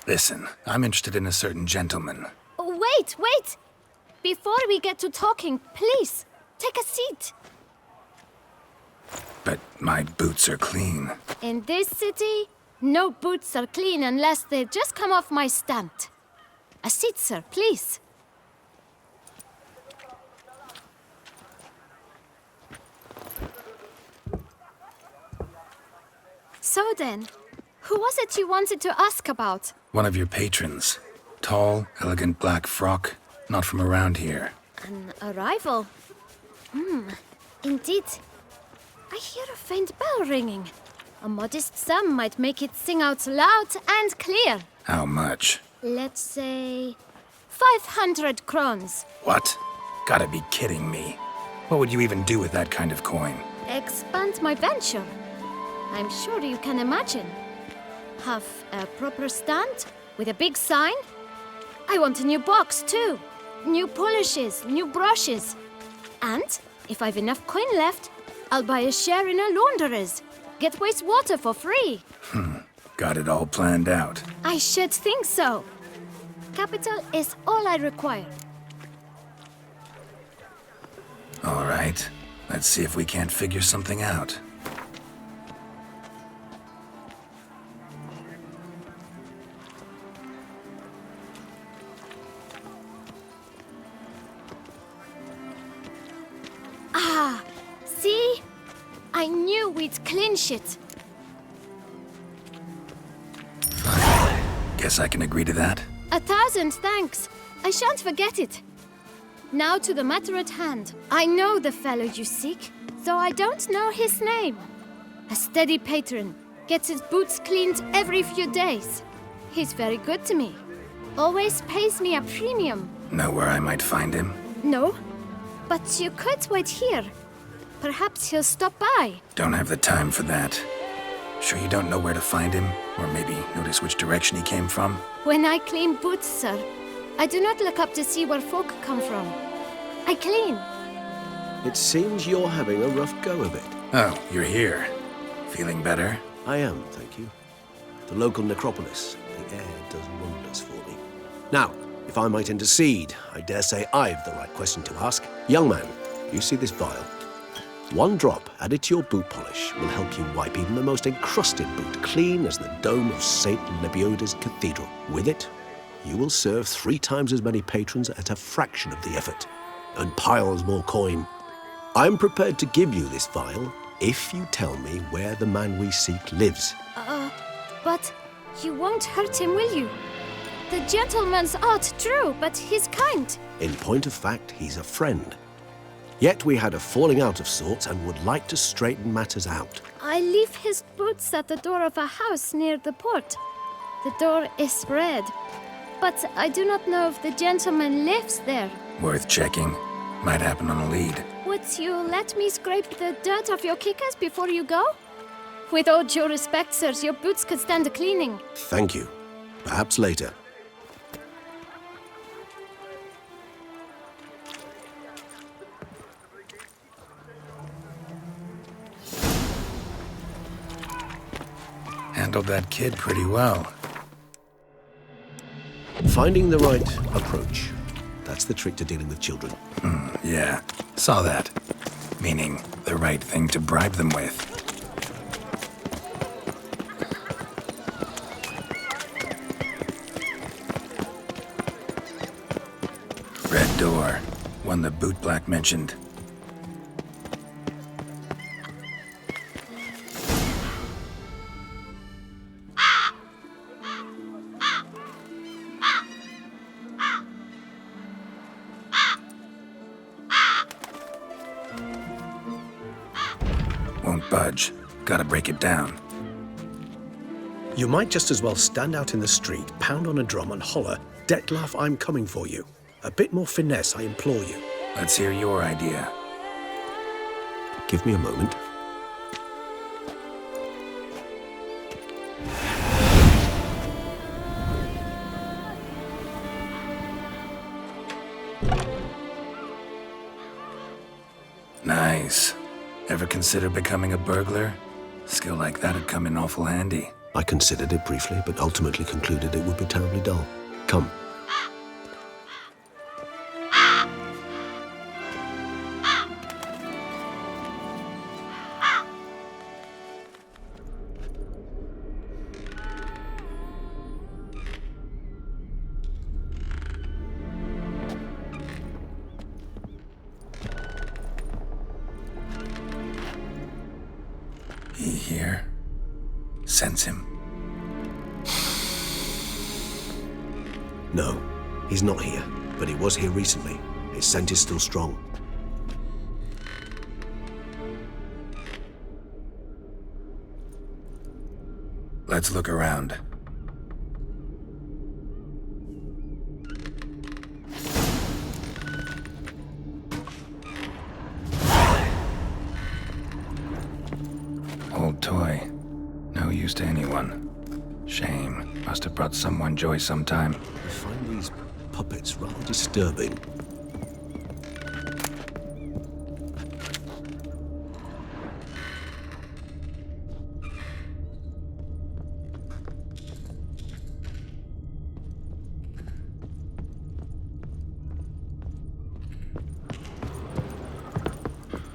Listen, I'm interested in a certain gentleman. Wait, wait! Before we get to talking, please, take a seat. But my boots are clean. In this city, no boots are clean unless they just come off my stand. A seat, sir, please. So then, who was it you wanted to ask about? One of your patrons. Tall, elegant black frock. Not from around here. An arrival? Indeed. I hear a faint bell ringing. A modest sum might make it sing out loud and clear. How much? Let's say 500 crowns. What? Gotta be kidding me. What would you even do with that kind of coin? Expand my venture. I'm sure you can imagine. Have a proper stand with a big sign. I want a new box too. New polishes, new brushes. And if I've enough coin left, I'll buy a share in a launderer's. Get wastewater for free. Got it all planned out. I should think so. Capital is all I require. All right. Let's see if we can't figure something out. Ah, see? I knew we'd clinch it. Guess I can agree to that. 1,000 thanks. I shan't forget it. Now to the matter at hand. I know the fellow you seek, though I don't know his name. A steady patron, gets his boots cleaned every few days. He's very good to me. Always pays me a premium. Know where I might find him? No, but you could wait here. Perhaps he'll stop by. Don't have the time for that. Sure you don't know where to find him? Or maybe notice which direction he came from? When I clean boots, sir, I do not look up to see where folk come from. I clean. It seems you're having a rough go of it. Oh, you're here. Feeling better? I am, thank you. The local necropolis. The air does wonders for me. Now, if I might intercede, I dare say I've the right question to ask. Young man, you see this vial? One drop added to your boot polish will help you wipe even the most encrusted boot clean as the dome of St. Lebioda's cathedral. With it, you will serve 3 times as many patrons at a fraction of the effort, and piles more coin. I'm prepared to give you this vial if you tell me where the man we seek lives. But you won't hurt him, will you? The gentleman's art, true, but he's kind. In point of fact, he's a friend. Yet we had a falling out of sorts and would like to straighten matters out. I leave his boots at the door of a house near the port. The door is red, but I do not know if the gentleman lives there. Worth checking. Might happen on a lead. Would you let me scrape the dirt off your kickers before you go? With all due respect, sirs, your boots could stand a cleaning. Thank you. Perhaps later. Handled that kid pretty well. Finding the right approach. That's the trick to dealing with children. Yeah, saw that. Meaning, the right thing to bribe them with. Red door. One the bootblack mentioned. Won't budge. Gotta break it down. You might just as well stand out in the street, pound on a drum and holler, "Detlef, I'm coming for you." A bit more finesse, I implore you. Let's hear your idea. Give me a moment. Nice. Ever consider becoming a burglar? Skill like that'd come in awful handy. I considered it briefly, but ultimately concluded it would be terribly dull. Come. He here? Sense him. No, he's not here, but he was here recently. His scent is still strong. Let's look around. use to anyone. Shame. Must have brought someone joy sometime. I find these puppets rather disturbing.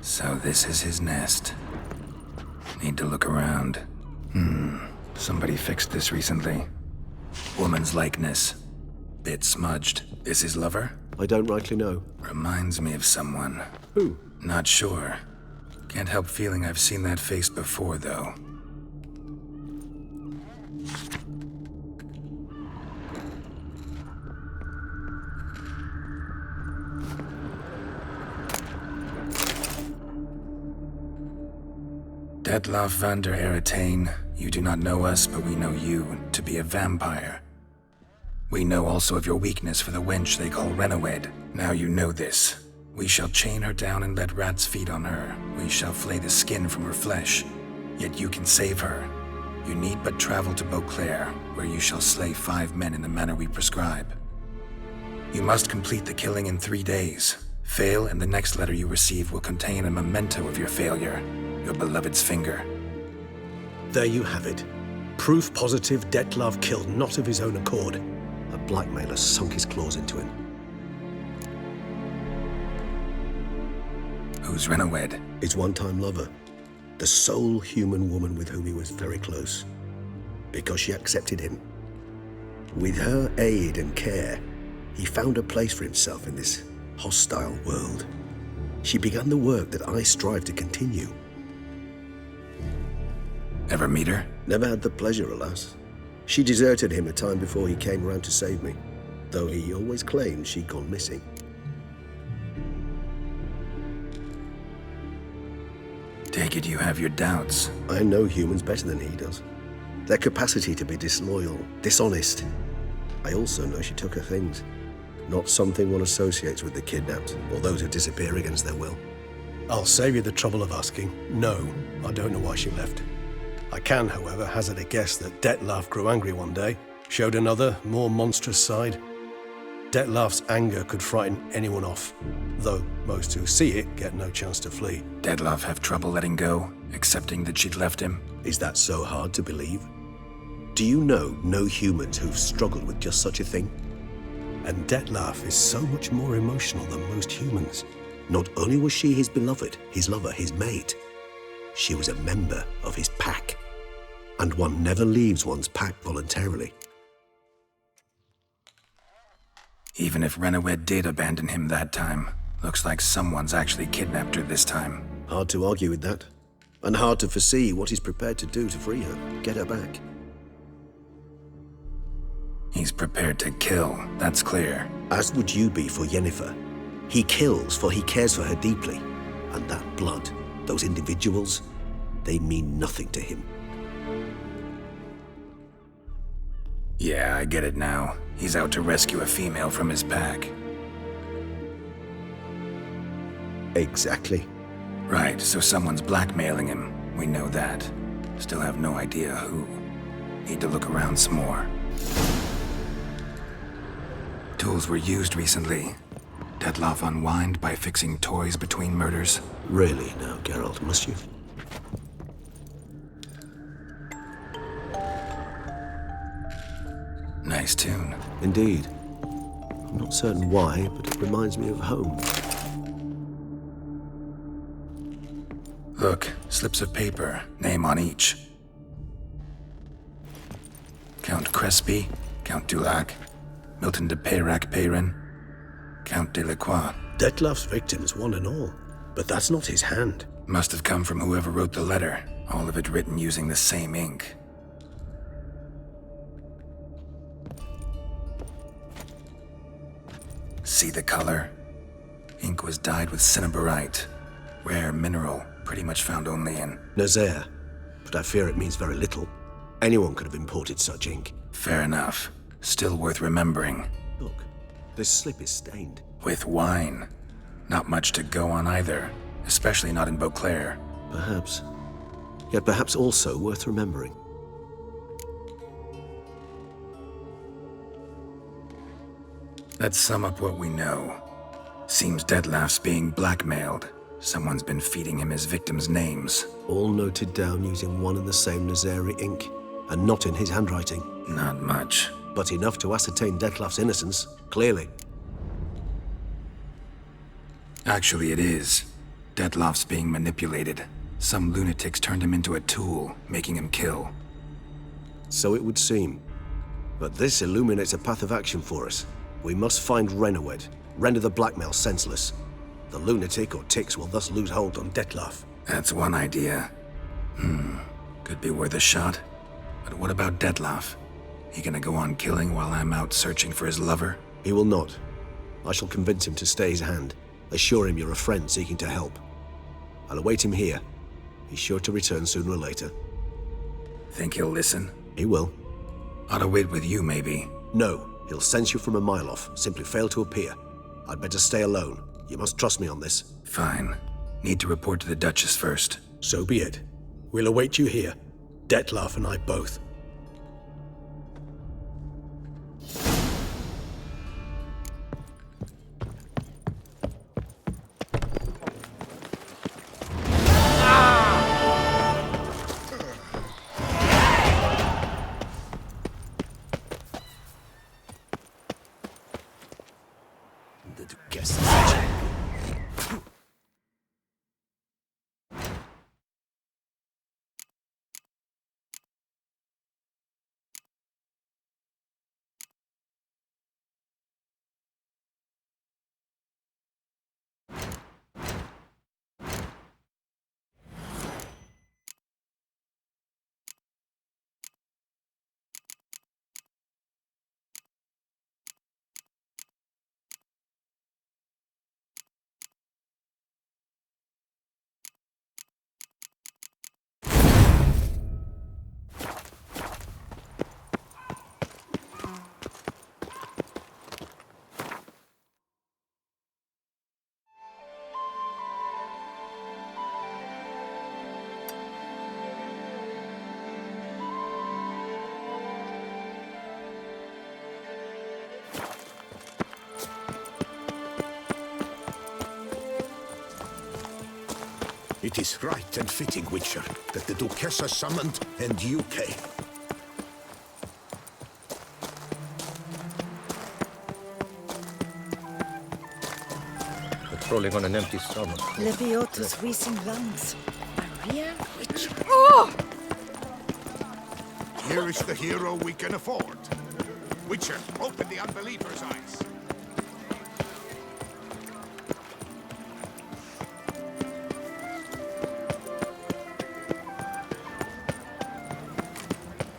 So this is his nest. Need to look around. Somebody fixed this recently. Woman's likeness. Bit smudged. This his lover? I don't rightly know. Reminds me of someone. Who? Not sure. Can't help feeling I've seen that face before, though. Detlof van der Eretain, you do not know us, but we know you to be a vampire. We know also of your weakness for the wench they call Renawed. Now you know this. We shall chain her down and let rats feed on her. We shall flay the skin from her flesh. Yet you can save her. You need but travel to Beauclair, where you shall slay 5 men in the manner we prescribe. You must complete the killing in 3 days. Fail, and the next letter you receive will contain a memento of your failure. Your beloved's finger. There you have it. Proof positive Detlav killed not of his own accord. A blackmailer sunk his claws into him. Who's Renawed? His one-time lover. The sole human woman with whom he was very close. Because she accepted him. With her aid and care, he found a place for himself in this hostile world. She began the work that I strive to continue. Ever meet her? Never had the pleasure, alas. She deserted him a time before he came round to save me, though he always claimed she'd gone missing. Take it you have your doubts. I know humans better than he does. Their capacity to be disloyal, dishonest. I also know she took her things. Not something one associates with the kidnapped, or those who disappear against their will. I'll save you the trouble of asking. No, I don't know why she left. I can, however, hazard a guess that Detlav grew angry one day, showed another, more monstrous side. Detlav's anger could frighten anyone off, though most who see it get no chance to flee. Detlav have trouble letting go, accepting that she'd left him? Is that so hard to believe? Do you know no humans who've struggled with just such a thing? And Detlav is so much more emotional than most humans. Not only was she his beloved, his lover, his mate, she was a member of his pack. And one never leaves one's pack voluntarily. Even if Renawed did abandon him that time, looks like someone's actually kidnapped her this time. Hard to argue with that. And hard to foresee what he's prepared to do to free her, get her back. He's prepared to kill, that's clear. As would you be for Yennefer. He kills for he cares for her deeply. And that blood, those individuals, they mean nothing to him. Yeah, I get it now. He's out to rescue a female from his pack. Exactly. Right, so someone's blackmailing him. We know that. Still have no idea who. Need to look around some more. Tools were used recently. Detlav unwind by fixing toys between murders. Really now, Geralt, must you? Nice tune. Indeed. I'm not certain why, but it reminds me of home. Look, slips of paper, name on each. Count Crespi, Count Dulac, Milton de Peyrac-Peyrin, Count Delacroix. Detlav's victims, one and all. But that's not his hand. Must have come from whoever wrote the letter, all of it written using the same ink. See the color? Ink was dyed with cinnabarite. Rare mineral, pretty much found only in Nazaire, but I fear it means very little. Anyone could have imported such ink. Fair enough. Still worth remembering. Look, this slip is stained. With wine. Not much to go on either, especially not in Beauclair. Perhaps. Yet perhaps also worth remembering. Let's sum up what we know. Seems Detlef's being blackmailed. Someone's been feeding him his victims' names. All noted down using one and the same Nazari ink, and not in his handwriting. Not much. But enough to ascertain Detlef's innocence, clearly. Actually, it is. Detlef's being manipulated. Some lunatics turned him into a tool, making him kill. So it would seem. But this illuminates a path of action for us. We must find Renowed, render the blackmail senseless. The lunatic or ticks will thus lose hold on Detlef. That's one idea. Could be worth a shot. But what about Detlef? He gonna go on killing while I'm out searching for his lover? He will not. I shall convince him to stay his hand. Assure him you're a friend seeking to help. I'll await him here. He's sure to return sooner or later. Think he'll listen? He will. Ought to wait with you, maybe. No, he'll sense you from a mile off. Simply fail to appear. I'd better stay alone. You must trust me on this. Fine. Need to report to the Duchess first. So be it. We'll await you here. Detlef and I both. It is right and fitting, Witcher, that the Duchessa summoned and you came. Patrolling on an empty stomach. Lebiota's wheezing lungs. A real witch. Here is the hero we can afford. Witcher, open the unbeliever's eyes.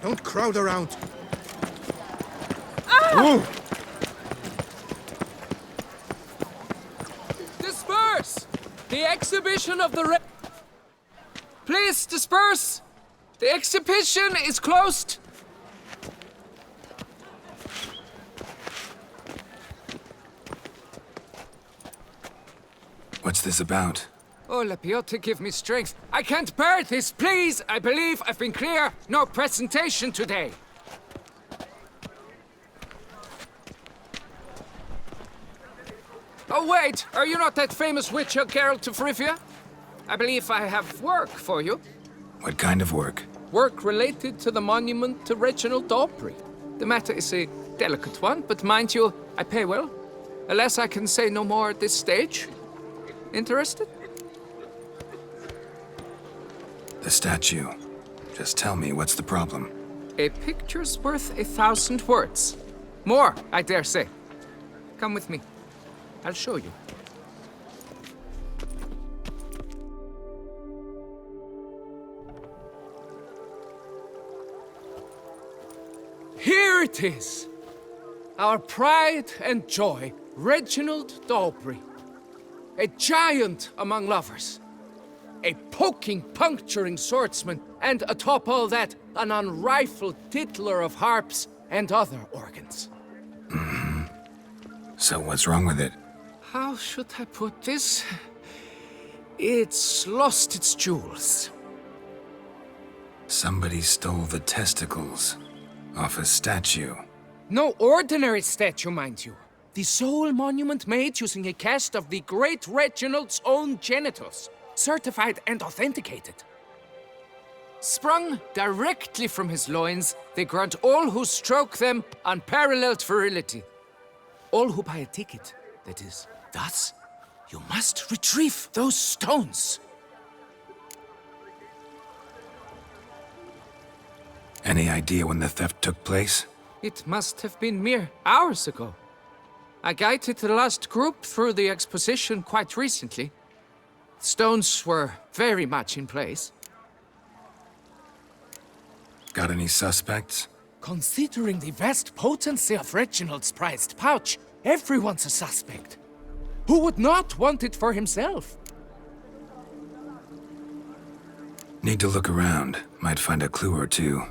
Don't crowd around. Disperse! The exhibition of the Please disperse! The exhibition is closed! What's this about? Oh, Lepiota, give me strength. I can't bear this, please! I believe I've been clear. No presentation today. Oh, wait! Are you not that famous witcher, Geralt of Rivia? I believe I have work for you. What kind of work? Work related to the monument to Reginald d'Aubry. The matter is a delicate one, but mind you, I pay well. Alas, I can say no more at this stage. Interested? The statue. Just tell me, what's the problem? A picture's worth 1,000 words. More, I dare say. Come with me. I'll show you. Here it is! Our pride and joy, Reginald d'Aubry. A giant among lovers. A poking, puncturing swordsman, and atop all that, an unrifled tittler of harps and other organs. So what's wrong with it? How should I put this? It's lost its jewels. Somebody stole the testicles off a statue. No ordinary statue, mind you. The sole monument made using a cast of the great Reginald's own genitals, certified and authenticated. Sprung directly from his loins, they grant all who stroke them unparalleled virility. All who buy a ticket, that is. Thus, you must retrieve those stones. Any idea when the theft took place? It must have been mere hours ago. I guided the last group through the exposition quite recently. Stones were very much in place. Got any suspects? Considering the vast potency of Reginald's prized pouch, everyone's a suspect. Who would not want it for himself? Need to look around. Might find a clue or two.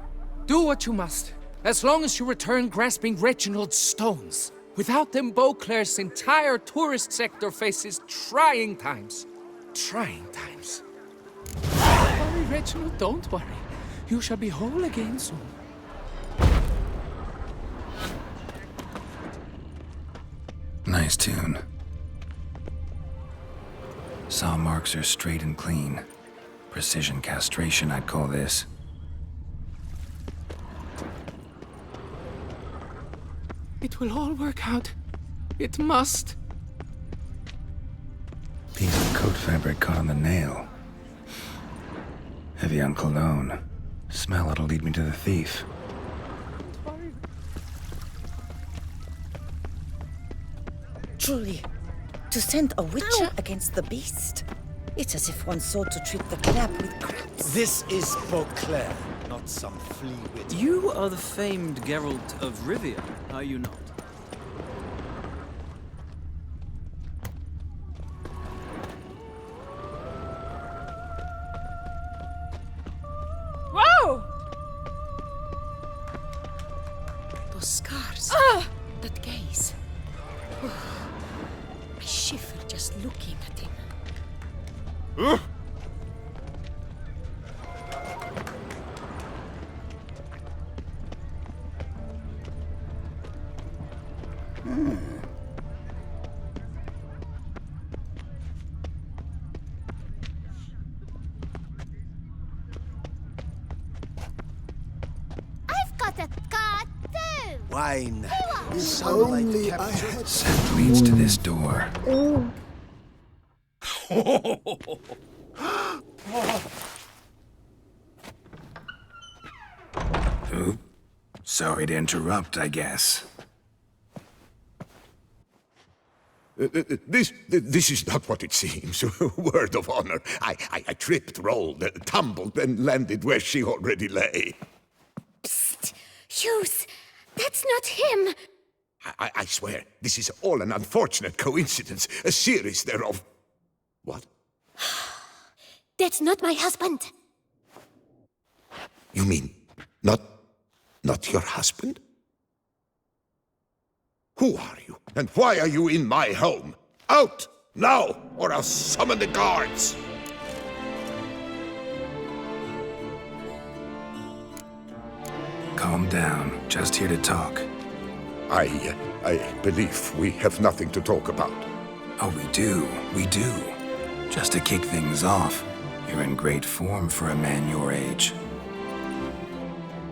Do what you must, as long as you return grasping Reginald's stones. Without them, Beauclair's entire tourist sector faces trying times. Trying times. Don't worry, Reginald, don't worry. You shall be whole again soon. Nice tune. Saw marks are straight and clean. Precision castration, I'd call this. It will all work out. It must. Piece of coat fabric caught on the nail. Heavy on cologne. Smell it'll lead me to the thief. Truly, to send a witcher against the beast? It's as if one sought to treat the crab with crabs. This is Beauclair, not some flea wit. You are the famed Geralt of Rivia, are you not? Whoa! Those scars. That gaze. I shiver just looking at him. I've got a card too. Wine. If only I had... Scent leads to this door. Oop. Sorry to interrupt, I guess. This is not what it seems. Word of honor. I tripped, rolled, tumbled, and landed where she already lay. Psst! Hughes! That's not him! I swear, this is all an unfortunate coincidence. A series thereof. What? That's not my husband. You mean, not your husband? Who are you, and why are you in my home? Out, now, or I'll summon the guards! Calm down. Just here to talk. I believe we have nothing to talk about. Oh, we do. We do. Just to kick things off, you're in great form for a man your age.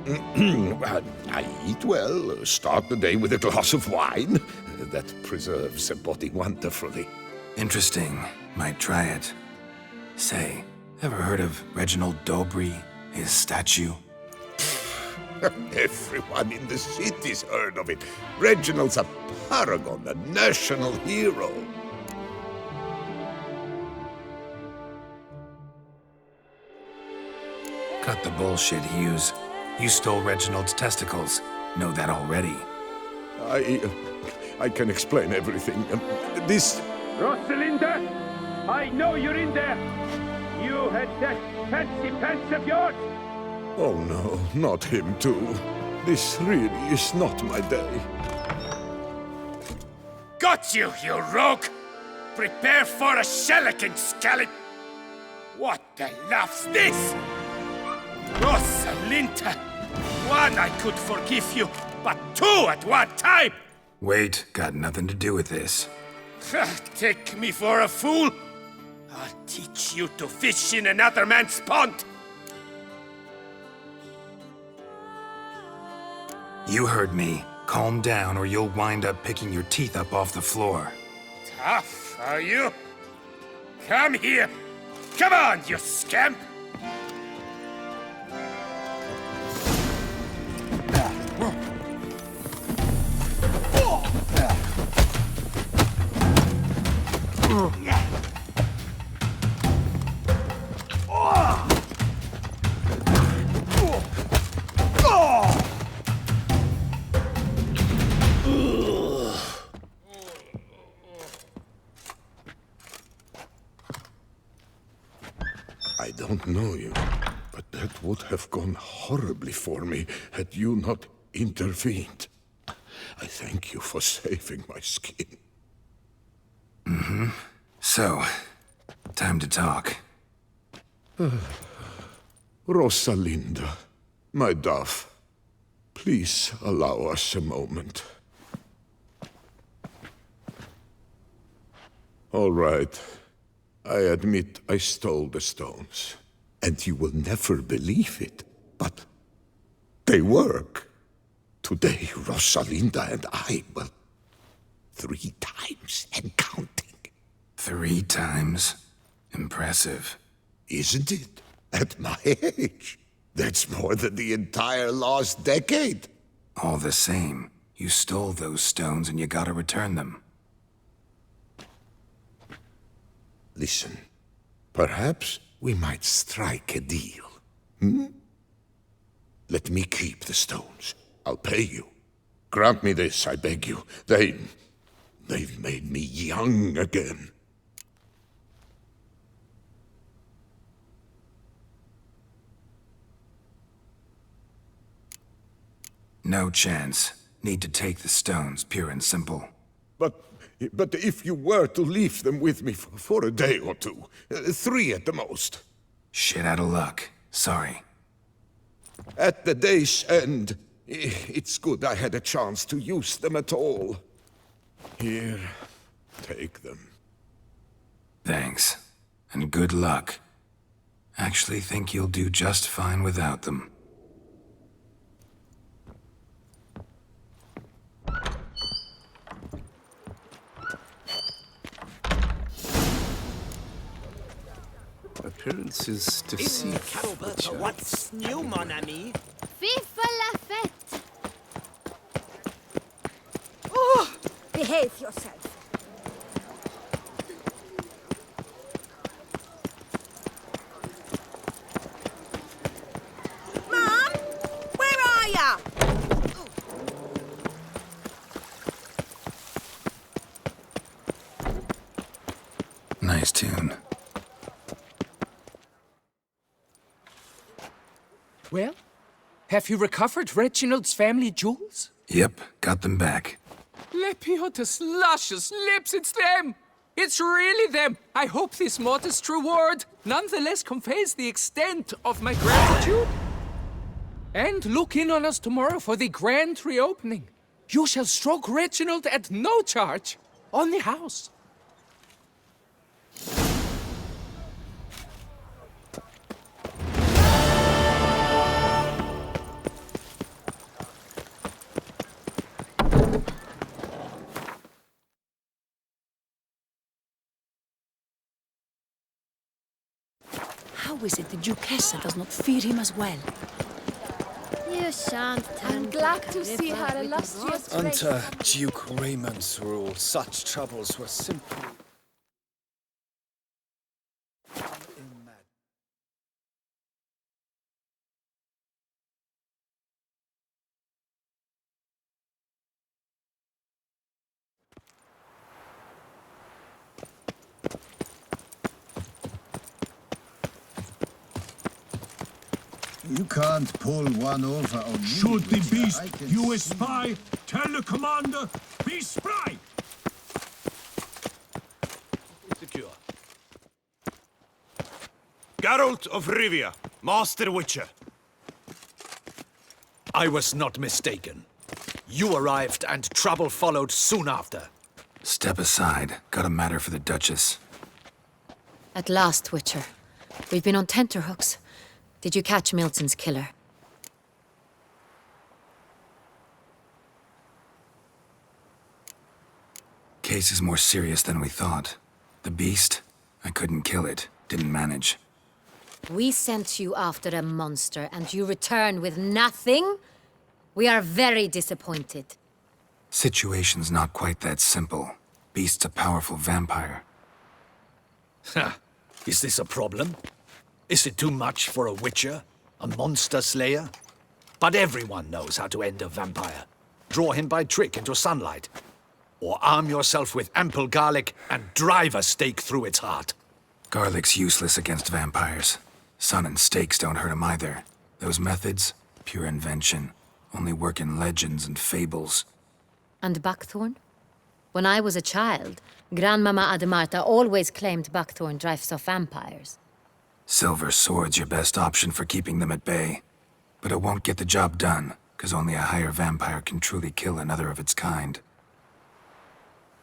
I eat well, start the day with a glass of wine. That preserves a body wonderfully. Interesting. Might try it. Say, ever heard of Reginald Dobry, his statue? Everyone in the city's heard of it. Reginald's a paragon, a national hero. Cut the bullshit, Hughes. You stole Reginald's testicles. Know that already. I can explain everything. This... Rosalinda! I know you're in there! You had that fancy pants of yours! Oh no, not him too. This really is not my day. Got you, you rogue! Prepare for a shellacking, scallop! What the laugh's this? Rosalinda! One, I could forgive you, but two at one time! Wait, got nothing to do with this. Take me for a fool? I'll teach you to fish in another man's pond! You heard me. Calm down or you'll wind up picking your teeth up off the floor. Tough, are you? Come here! Come on, you scamp! I don't know you, but that would have gone horribly for me had you not intervened. I thank you for saving my skin. Mm-hmm. So, time to talk. Rosalinda, my dove, please allow us a moment. All right. I admit I stole the stones, and you will never believe it, but they work. Today, Rosalinda and I, well, 3 times and counting. 3 times? Impressive. Isn't it? At my age. That's more than the entire last decade. All the same, you stole those stones and you gotta return them. Listen, perhaps we might strike a deal. Hmm? Let me keep the stones. I'll pay you. Grant me this, I beg you. They've made me young again. No chance. Need to take the stones, pure and simple. But if you were to leave them with me for a day or 2, 3 at the most. Shit out of luck. Sorry. At the day's end, it's good I had a chance to use them at all. Here, take them. Thanks. And good luck. Actually think you'll do just fine without them. Appearances deceive. What's new, mon ami? Vive la fête! Oh! Behave yourself. Mom? Where are ya? Nice tune. Well, have you recovered Reginald's family jewels? Yep, got them back. Lepiotus luscious lips, it's them! It's really them! I hope this modest reward nonetheless conveys the extent of my gratitude. And look in on us tomorrow for the grand reopening. You shall stroke Reginald at no charge on the house. How is it the Duchessa does not fear him as well? You shan't I'm glad to see her illustrious grace. Under Duke Raymond's rule, such troubles were simply... You can't pull one over on me. Should the Richard. beast I can you see- espy, tell the commander, be spry! Secure. Geralt of Rivia, Master Witcher. I was not mistaken. You arrived and trouble followed soon after. Step aside. Got a matter for the Duchess. At last, Witcher. We've been on tenterhooks. Did you catch Milton's killer? Case is more serious than we thought. The beast? I couldn't kill it. Didn't manage. We sent you after a monster, and you return with nothing? We are very disappointed. Situation's not quite that simple. Beast's a powerful vampire. Ha! Is this a problem? Is it too much for a witcher? A monster slayer? But everyone knows how to end a vampire. Draw him by trick into sunlight. Or arm yourself with ample garlic and drive a stake through its heart. Garlic's useless against vampires. Sun and stakes don't hurt him either. Those methods, pure invention. Only work in legends and fables. And buckthorn? When I was a child, Grandmama Ademarta always claimed buckthorn drives off vampires. Silver sword's your best option for keeping them at bay. But it won't get the job done, because only a higher vampire can truly kill another of its kind.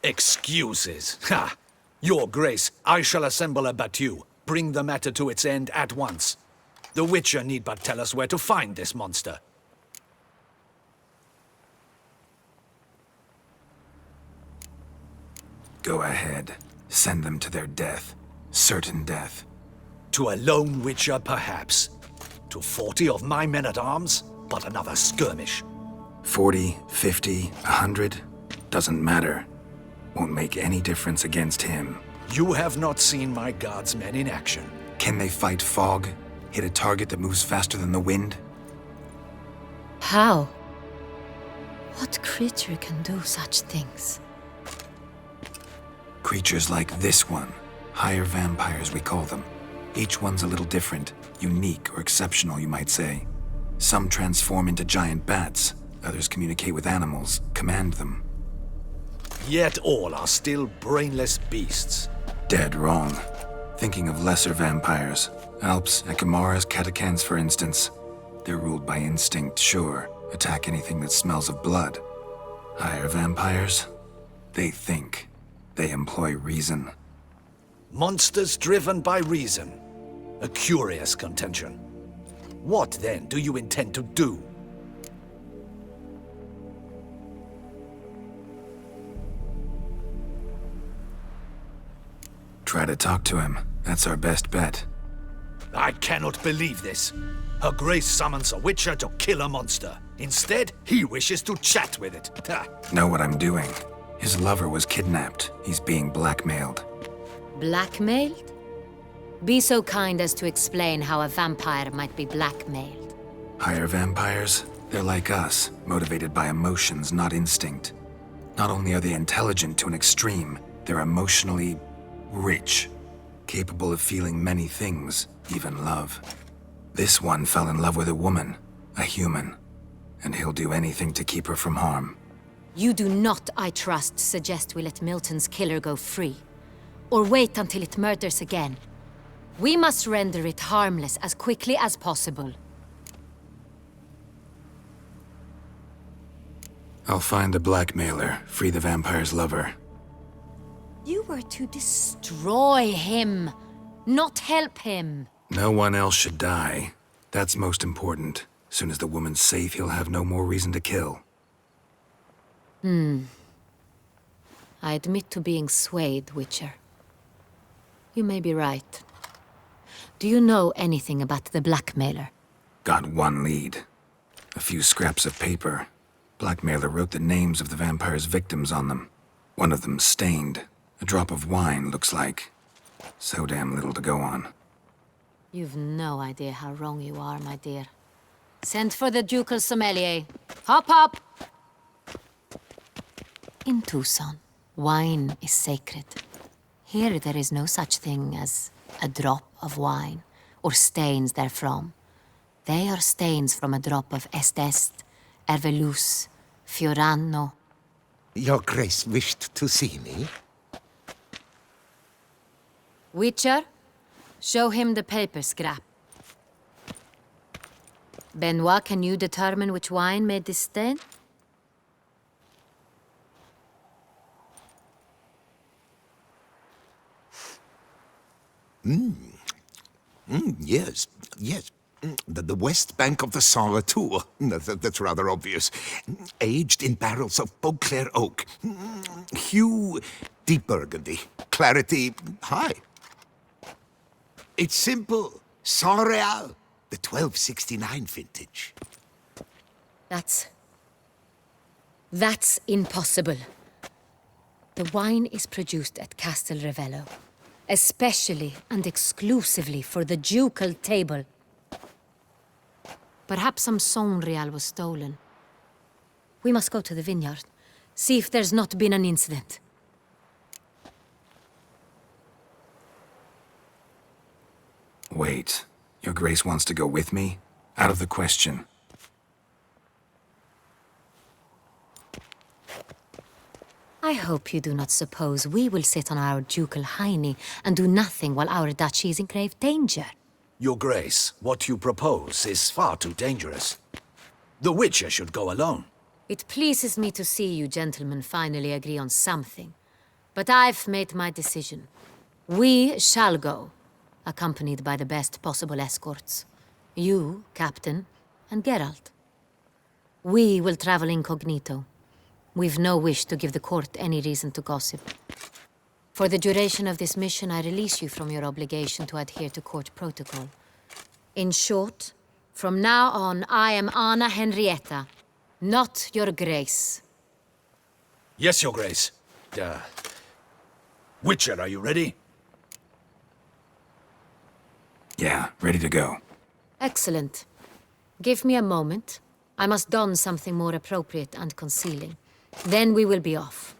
Excuses. Ha! Your Grace, I shall assemble a battue. Bring the matter to its end at once. The Witcher need but tell us where to find this monster. Go ahead. Send them to their death. Certain death. To a lone Witcher, perhaps. To 40 of my men-at-arms, but another skirmish. 40, 50, 100? Doesn't matter. Won't make any difference against him. You have not seen my guardsmen in action. Can they fight fog? Hit a target that moves faster than the wind? How? What creature can do such things? Creatures like this one. Higher vampires, we call them. Each one's a little different. Unique or exceptional, you might say. Some transform into giant bats. Others communicate with animals, command them. Yet all are still brainless beasts. Dead wrong. Thinking of lesser vampires. Alps, Ekamaras, Catacans, for instance. They're ruled by instinct, sure. Attack anything that smells of blood. Higher vampires? They think. They employ reason. Monsters driven by reason. A curious contention. What, then, do you intend to do? Try to talk to him. That's our best bet. I cannot believe this. Her Grace summons a Witcher to kill a monster. Instead, he wishes to chat with it. Ha. Know what I'm doing. His lover was kidnapped. He's being blackmailed. Blackmailed? Be so kind as to explain how a vampire might be blackmailed. Higher vampires? They're like us, motivated by emotions, not instinct. Not only are they intelligent to an extreme, they're emotionally rich, capable of feeling many things, even love. This one fell in love with a woman, a human, and he'll do anything to keep her from harm. You do not, I trust, suggest we let Milton's killer go free. Or wait until it murders again. We must render it harmless as quickly as possible. I'll find the blackmailer, free the vampire's lover. You were to destroy him, not help him. No one else should die. That's most important. Soon as the woman's safe, he'll have no more reason to kill. I admit to being swayed, Witcher. You may be right. Do you know anything about the blackmailer? Got one lead. A few scraps of paper. Blackmailer wrote the names of the vampire's victims on them. One of them stained. A drop of wine, looks like. So damn little to go on. You've no idea how wrong you are, my dear. Send for the ducal sommelier. Hop, hop! In Tucson, wine is sacred. Here there is no such thing as a drop of wine, or stains therefrom. They are stains from a drop of Est, Ervelus, Fiorano. Your Grace wished to see me? Witcher, show him the paper scrap. Benoit, can you determine which wine made this stain? Yes, yes. The west bank of the Saar Tour. That's rather obvious. Aged in barrels of Beauclair oak. Hue, deep burgundy. Clarity, high. It's simple. Saint Real, the 1269 vintage. That's impossible. The wine is produced at Castel Ravello, especially and exclusively for the ducal table. Perhaps some Saint-Real was stolen. We must go to the vineyard, see if there's not been an incident. Wait, Your Grace wants to go with me? Out of the question. I hope you do not suppose we will sit on our ducal hiney and do nothing while our duchy is in grave danger. Your Grace, what you propose is far too dangerous. The Witcher should go alone. It pleases me to see you gentlemen finally agree on something. But I've made my decision. We shall go, accompanied by the best possible escorts. You, Captain, and Geralt. We will travel incognito. We've no wish to give the court any reason to gossip. For the duration of this mission, I release you from your obligation to adhere to court protocol. In short, from now on, I am Anna Henrietta, not Your Grace. Yes, Your Grace. Witcher, are you ready? Yeah, ready to go. Excellent. Give me a moment. I must don something more appropriate and concealing. Then we will be off.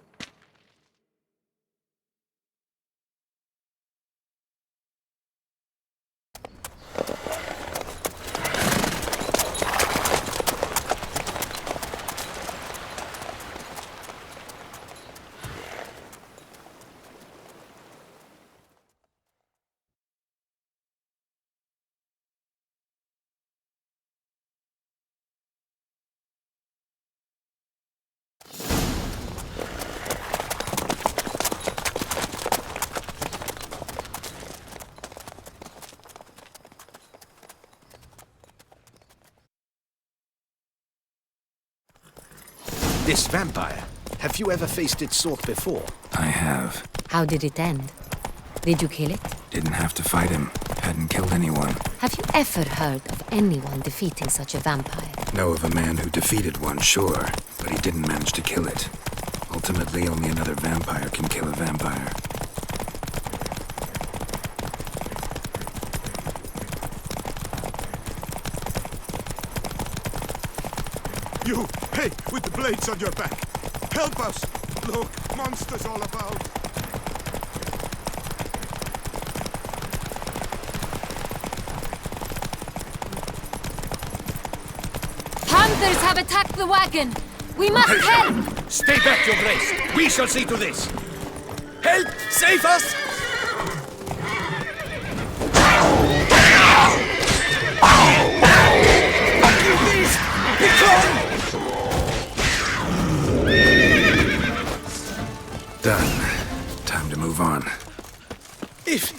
This vampire, have you ever faced its sort before? I have. How did it end? Did you kill it? Didn't have to fight him. Hadn't killed anyone. Have you ever heard of anyone defeating such a vampire? Know of a man who defeated one, sure, but he didn't manage to kill it. Ultimately, only another vampire can kill a vampire. You! Hey! With the blades on your back! Help us! Look! Monsters all about! Panthers have attacked the wagon! We must help! Stay back, Your Grace! We shall see to this! Help! Save us! You beast! Be gone! Done. Time to move on. If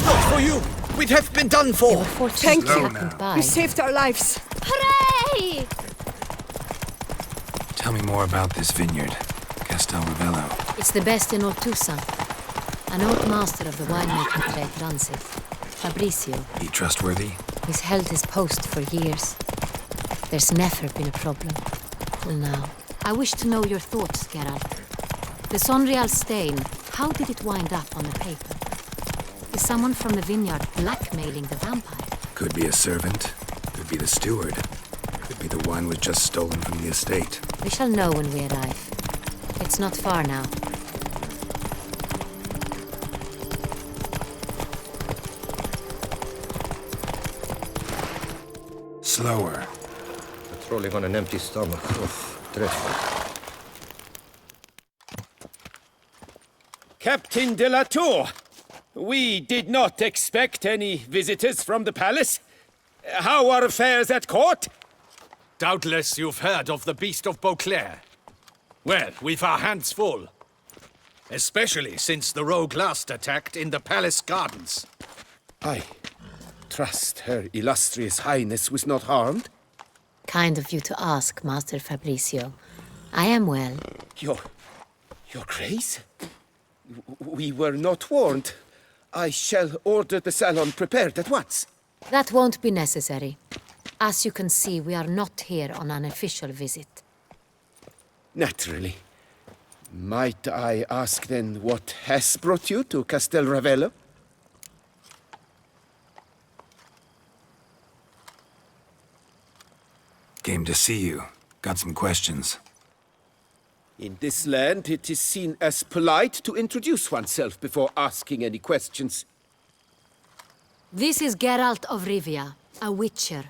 not for you, we'd have been done for. Thank Slow you. now. You saved our lives. Hooray! Tell me more about this vineyard, Castel Ravello. It's the best in Ortusa. An old master of the winemaking trade runs it. Fabricio. He trustworthy? He's held his post for years. There's never been a problem. Till now. I wish to know your thoughts, Geralt. The Sonreal stain, how did it wind up on the paper? Is someone from the vineyard blackmailing the vampire? Could be a servant. Could be the steward. Could be the wine was just stolen from the estate. We shall know when we arrive. It's not far now. Slower. Patrolling on an empty stomach. Dreadful. Captain de la Tour, we did not expect any visitors from the palace. How are affairs at court? Doubtless you've heard of the Beast of Beauclair. Well, we've our hands full. Especially since the rogue last attacked in the palace gardens. I trust Her Illustrious Highness was not harmed? Kind of you to ask, Master Fabricio. I am well. Your Grace? We were not warned. I shall order the salon prepared at once. That won't be necessary. As you can see, we are not here on an official visit. Naturally. Might I ask then what has brought you to Castel Ravello? Came to see you. Got some questions. In this land, it is seen as polite to introduce oneself before asking any questions. This is Geralt of Rivia, a witcher.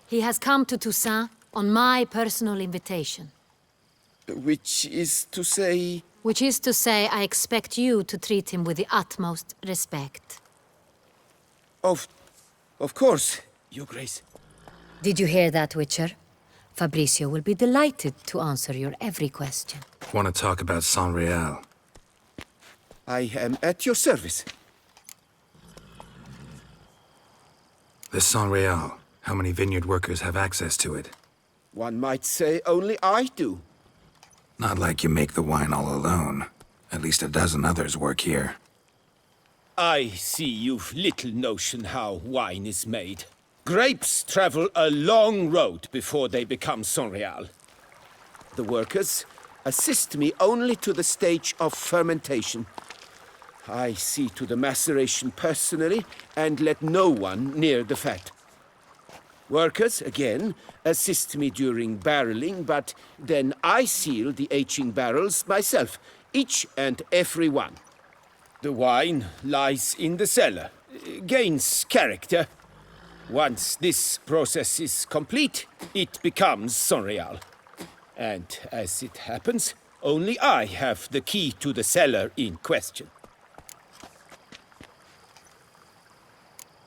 He has come to Toussaint on my personal invitation. Which is to say... Which is to say, I expect you to treat him with the utmost respect. Of course, Your Grace. Did you hear that, Witcher? Fabricio will be delighted to answer your every question. Want to talk about San Real? I am at your service. The San Real. How many vineyard workers have access to it? One might say only I do. Not like you make the wine all alone. At least a dozen others work here. I see you've little notion how wine is made. Grapes travel a long road before they become Saint-Réal. The workers assist me only to the stage of fermentation. I see to the maceration personally and let no one near the fat. Workers, again, assist me during barreling, but then I seal the aging barrels myself, each and every one. The wine lies in the cellar, gains character. Once this process is complete, it becomes Saint-Réal. And as it happens, only I have the key to the cellar in question.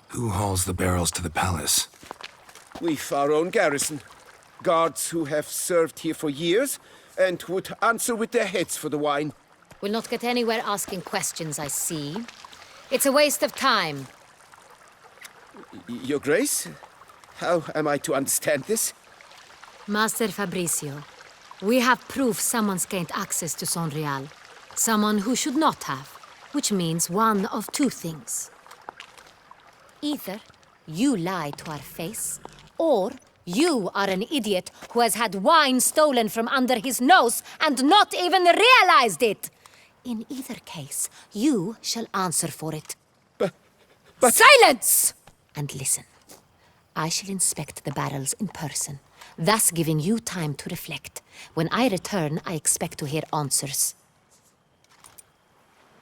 Who hauls the barrels to the palace? We've our own garrison. Guards who have served here for years and would answer with their heads for the wine. We'll not get anywhere asking questions, I see. It's a waste of time. Your Grace? How am I to understand this? Master Fabricio, we have proof someone's gained access to Saint-Réal. Someone who should not have, which means one of two things. Either you lie to our face, or you are an idiot who has had wine stolen from under his nose and not even realized it. In either case, you shall answer for it. But... Silence! And listen. I shall inspect the barrels in person, thus giving you time to reflect. When I return, I expect to hear answers.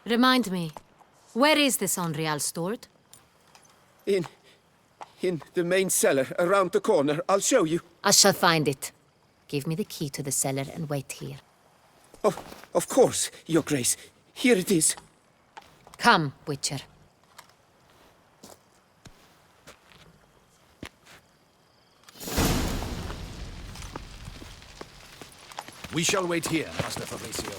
Remind me, where is the Saint-Réal stored? In the main cellar, around the corner. I'll show you. I shall find it. Give me the key to the cellar and wait here. Oh, of course, Your Grace. Here it is. Come, Witcher. We shall wait here, Master Fabricio.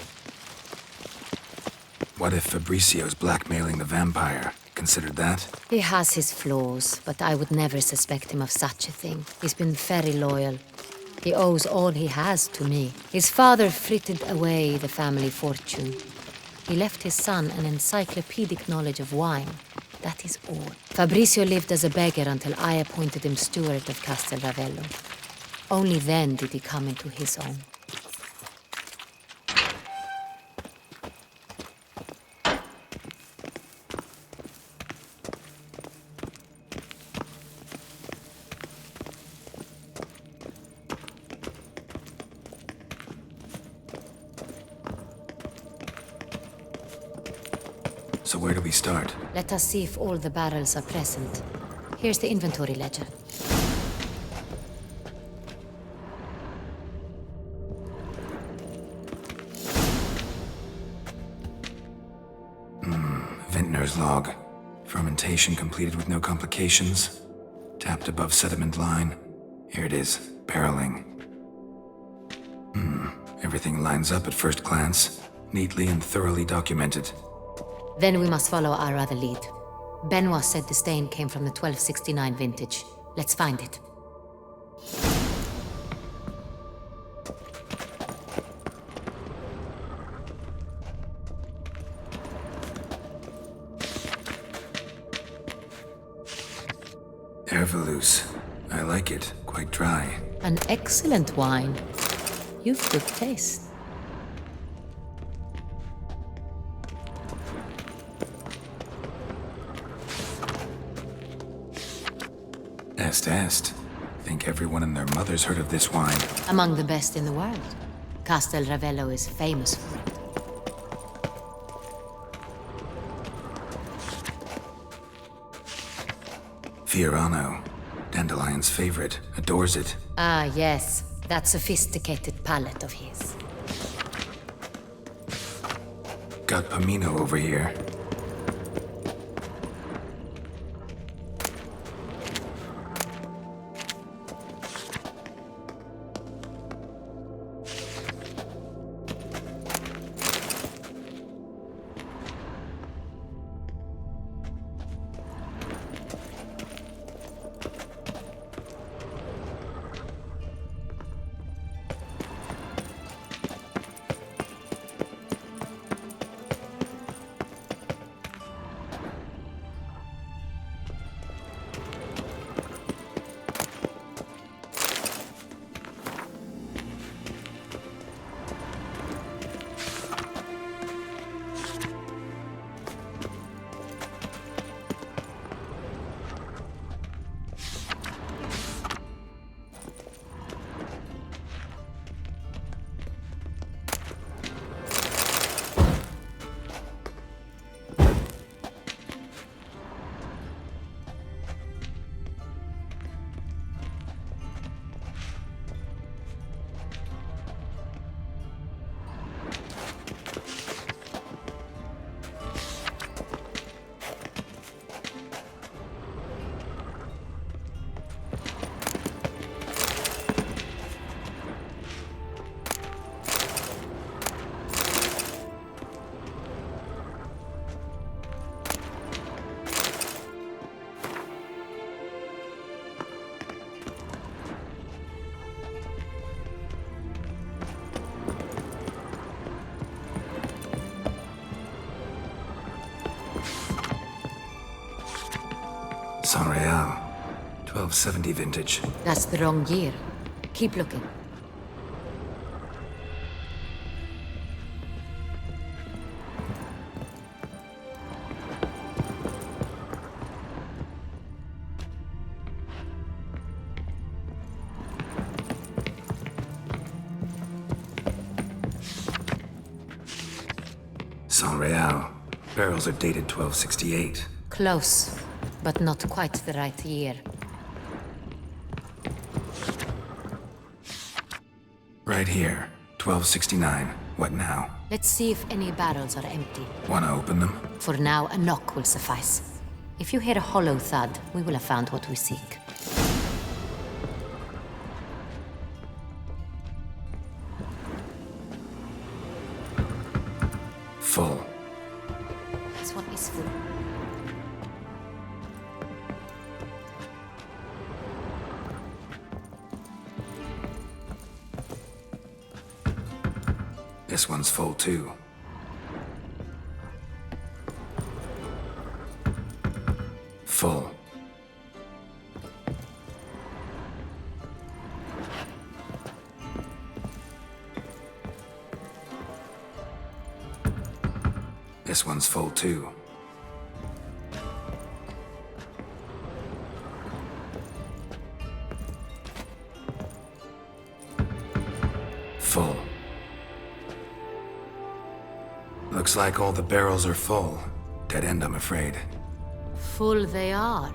What if Fabricio's blackmailing the vampire? Considered that? He has his flaws, but I would never suspect him of such a thing. He's been very loyal. He owes all he has to me. His father frittered away the family fortune. He left his son an encyclopedic knowledge of wine. That is all. Fabricio lived as a beggar until I appointed him steward of Castel Ravello. Only then did he come into his own. So where do we start? Let us see if all the barrels are present. Here's the inventory ledger. Vintner's log. Fermentation completed with no complications. Tapped above sediment line. Here it is, barreling. Everything lines up at first glance. Neatly and thoroughly documented. Then we must follow our other lead. Benoit said the stain came from the 1269 vintage. Let's find it. Ervelous. I like it. Quite dry. An excellent wine. You've good taste. Est. Think everyone and their mother's heard of this wine. Among the best in the world. Castel Ravello is famous for it. Fiorano. Dandelion's favorite. Adores it. Ah, yes. That sophisticated palate of his. Got Pomino over here. San Real. 1270 vintage. That's the wrong year. Keep looking. San Real. Barrels are dated 1268. Close, but not quite the right year. Right here. 1269. What now? Let's see if any barrels are empty. Wanna open them? For now, a knock will suffice. If you hear a hollow thud, we will have found what we seek. Full. This one is full. This one's full too. Full. This one's full too. Full. Looks like all the barrels are full. Dead end, I'm afraid. Full they are.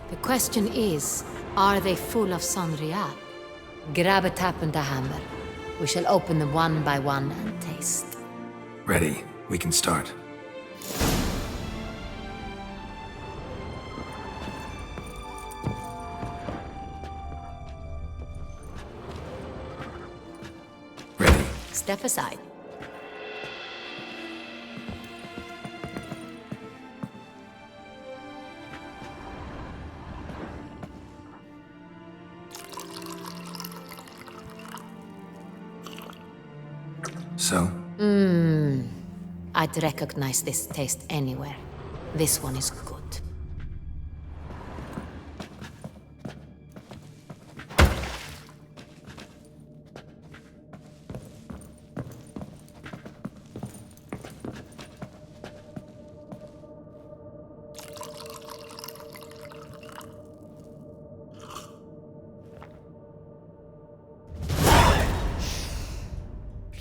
The question is, are they full of San Real? Grab a tap and a hammer. We shall open them one by one and taste. Ready. We can start. Ready. Step aside. So? I'd recognize this taste anywhere. This one is good.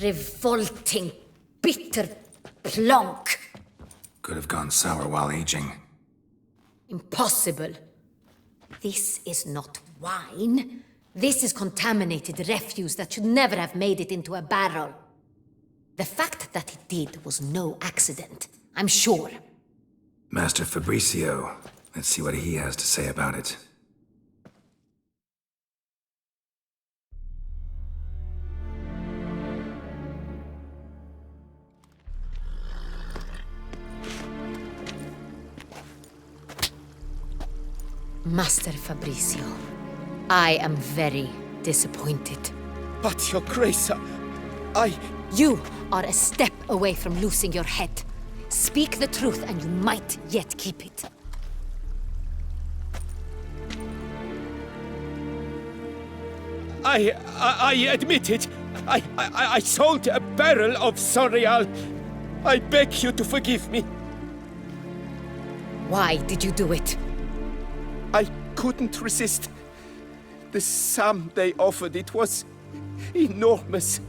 Revolting, bitter plonk. Could have gone sour while aging. Impossible. This is not wine. This is contaminated refuse that should never have made it into a barrel. The fact that it did was no accident, I'm sure. Master Fabricio. Let's see what he has to say about it. Master Fabricio, I am very disappointed. But, Your Grace, I... You are a step away from losing your head. Speak the truth and you might yet keep it. I admit it. I sold a barrel of Sonreal. I beg you to forgive me. Why did you do it? I couldn't resist. The sum they offered, it was enormous.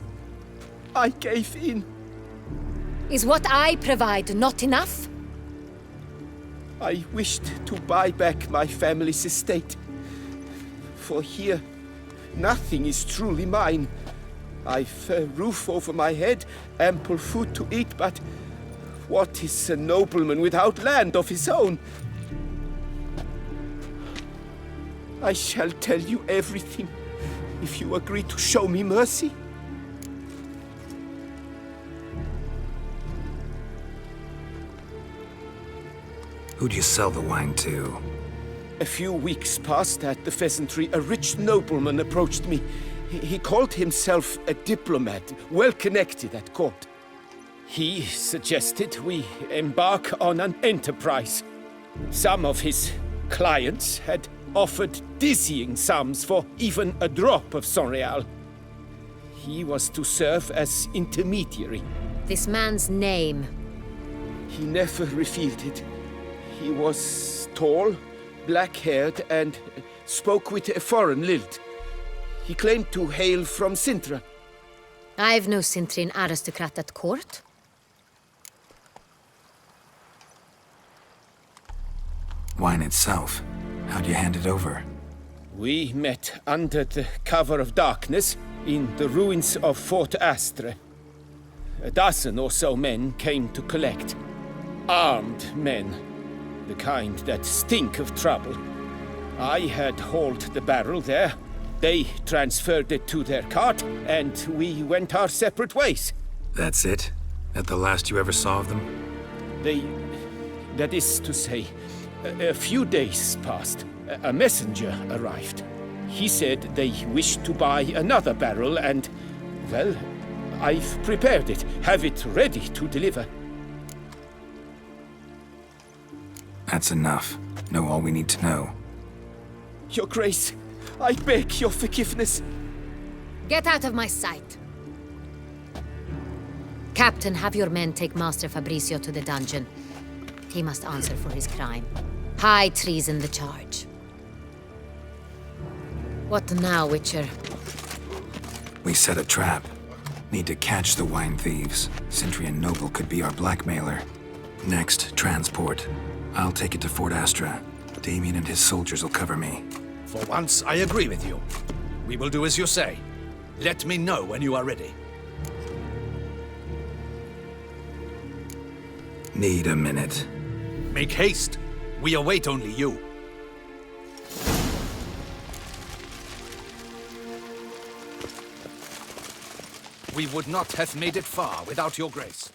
I gave in. Is what I provide not enough? I wished to buy back my family's estate. For here, nothing is truly mine. I've a roof over my head, ample food to eat, but what is a nobleman without land of his own? I shall tell you everything, if you agree to show me mercy. Who'd you sell the wine to? A few weeks past at the pheasantry, a rich nobleman approached me. He called himself a diplomat, well connected at court. He suggested we embark on an enterprise. Some of his clients had offered dizzying sums for even a drop of Sonreal. He was to serve as intermediary. This man's name? He never revealed it. He was tall, black-haired, and spoke with a foreign lilt. He claimed to hail from Sintra. I've no Sintrin aristocrat at court. Wine itself. How'd you hand it over? We met under the cover of darkness in the ruins of Fort Astre. A dozen or so men came to collect. Armed men. The kind that stink of trouble. I had hauled the barrel there. They transferred it to their cart, and we went our separate ways. That's it? That the last you ever saw of them? That is to say, a few days passed. A messenger arrived. He said they wished to buy another barrel and, well, I've prepared it. Have it ready to deliver. That's enough. Know all we need to know. Your Grace, I beg your forgiveness. Get out of my sight. Captain, have your men take Master Fabricio to the dungeon. He must answer for his crime. High treason the charge. What now, Witcher? We set a trap. Need to catch the wine thieves. Centrian Noble could be our blackmailer. Next, transport. I'll take it to Fort Astra. Damien and his soldiers will cover me. For once, I agree with you. We will do as you say. Let me know when you are ready. Need a minute. Make haste. We await only you. We would not have made it far without your grace.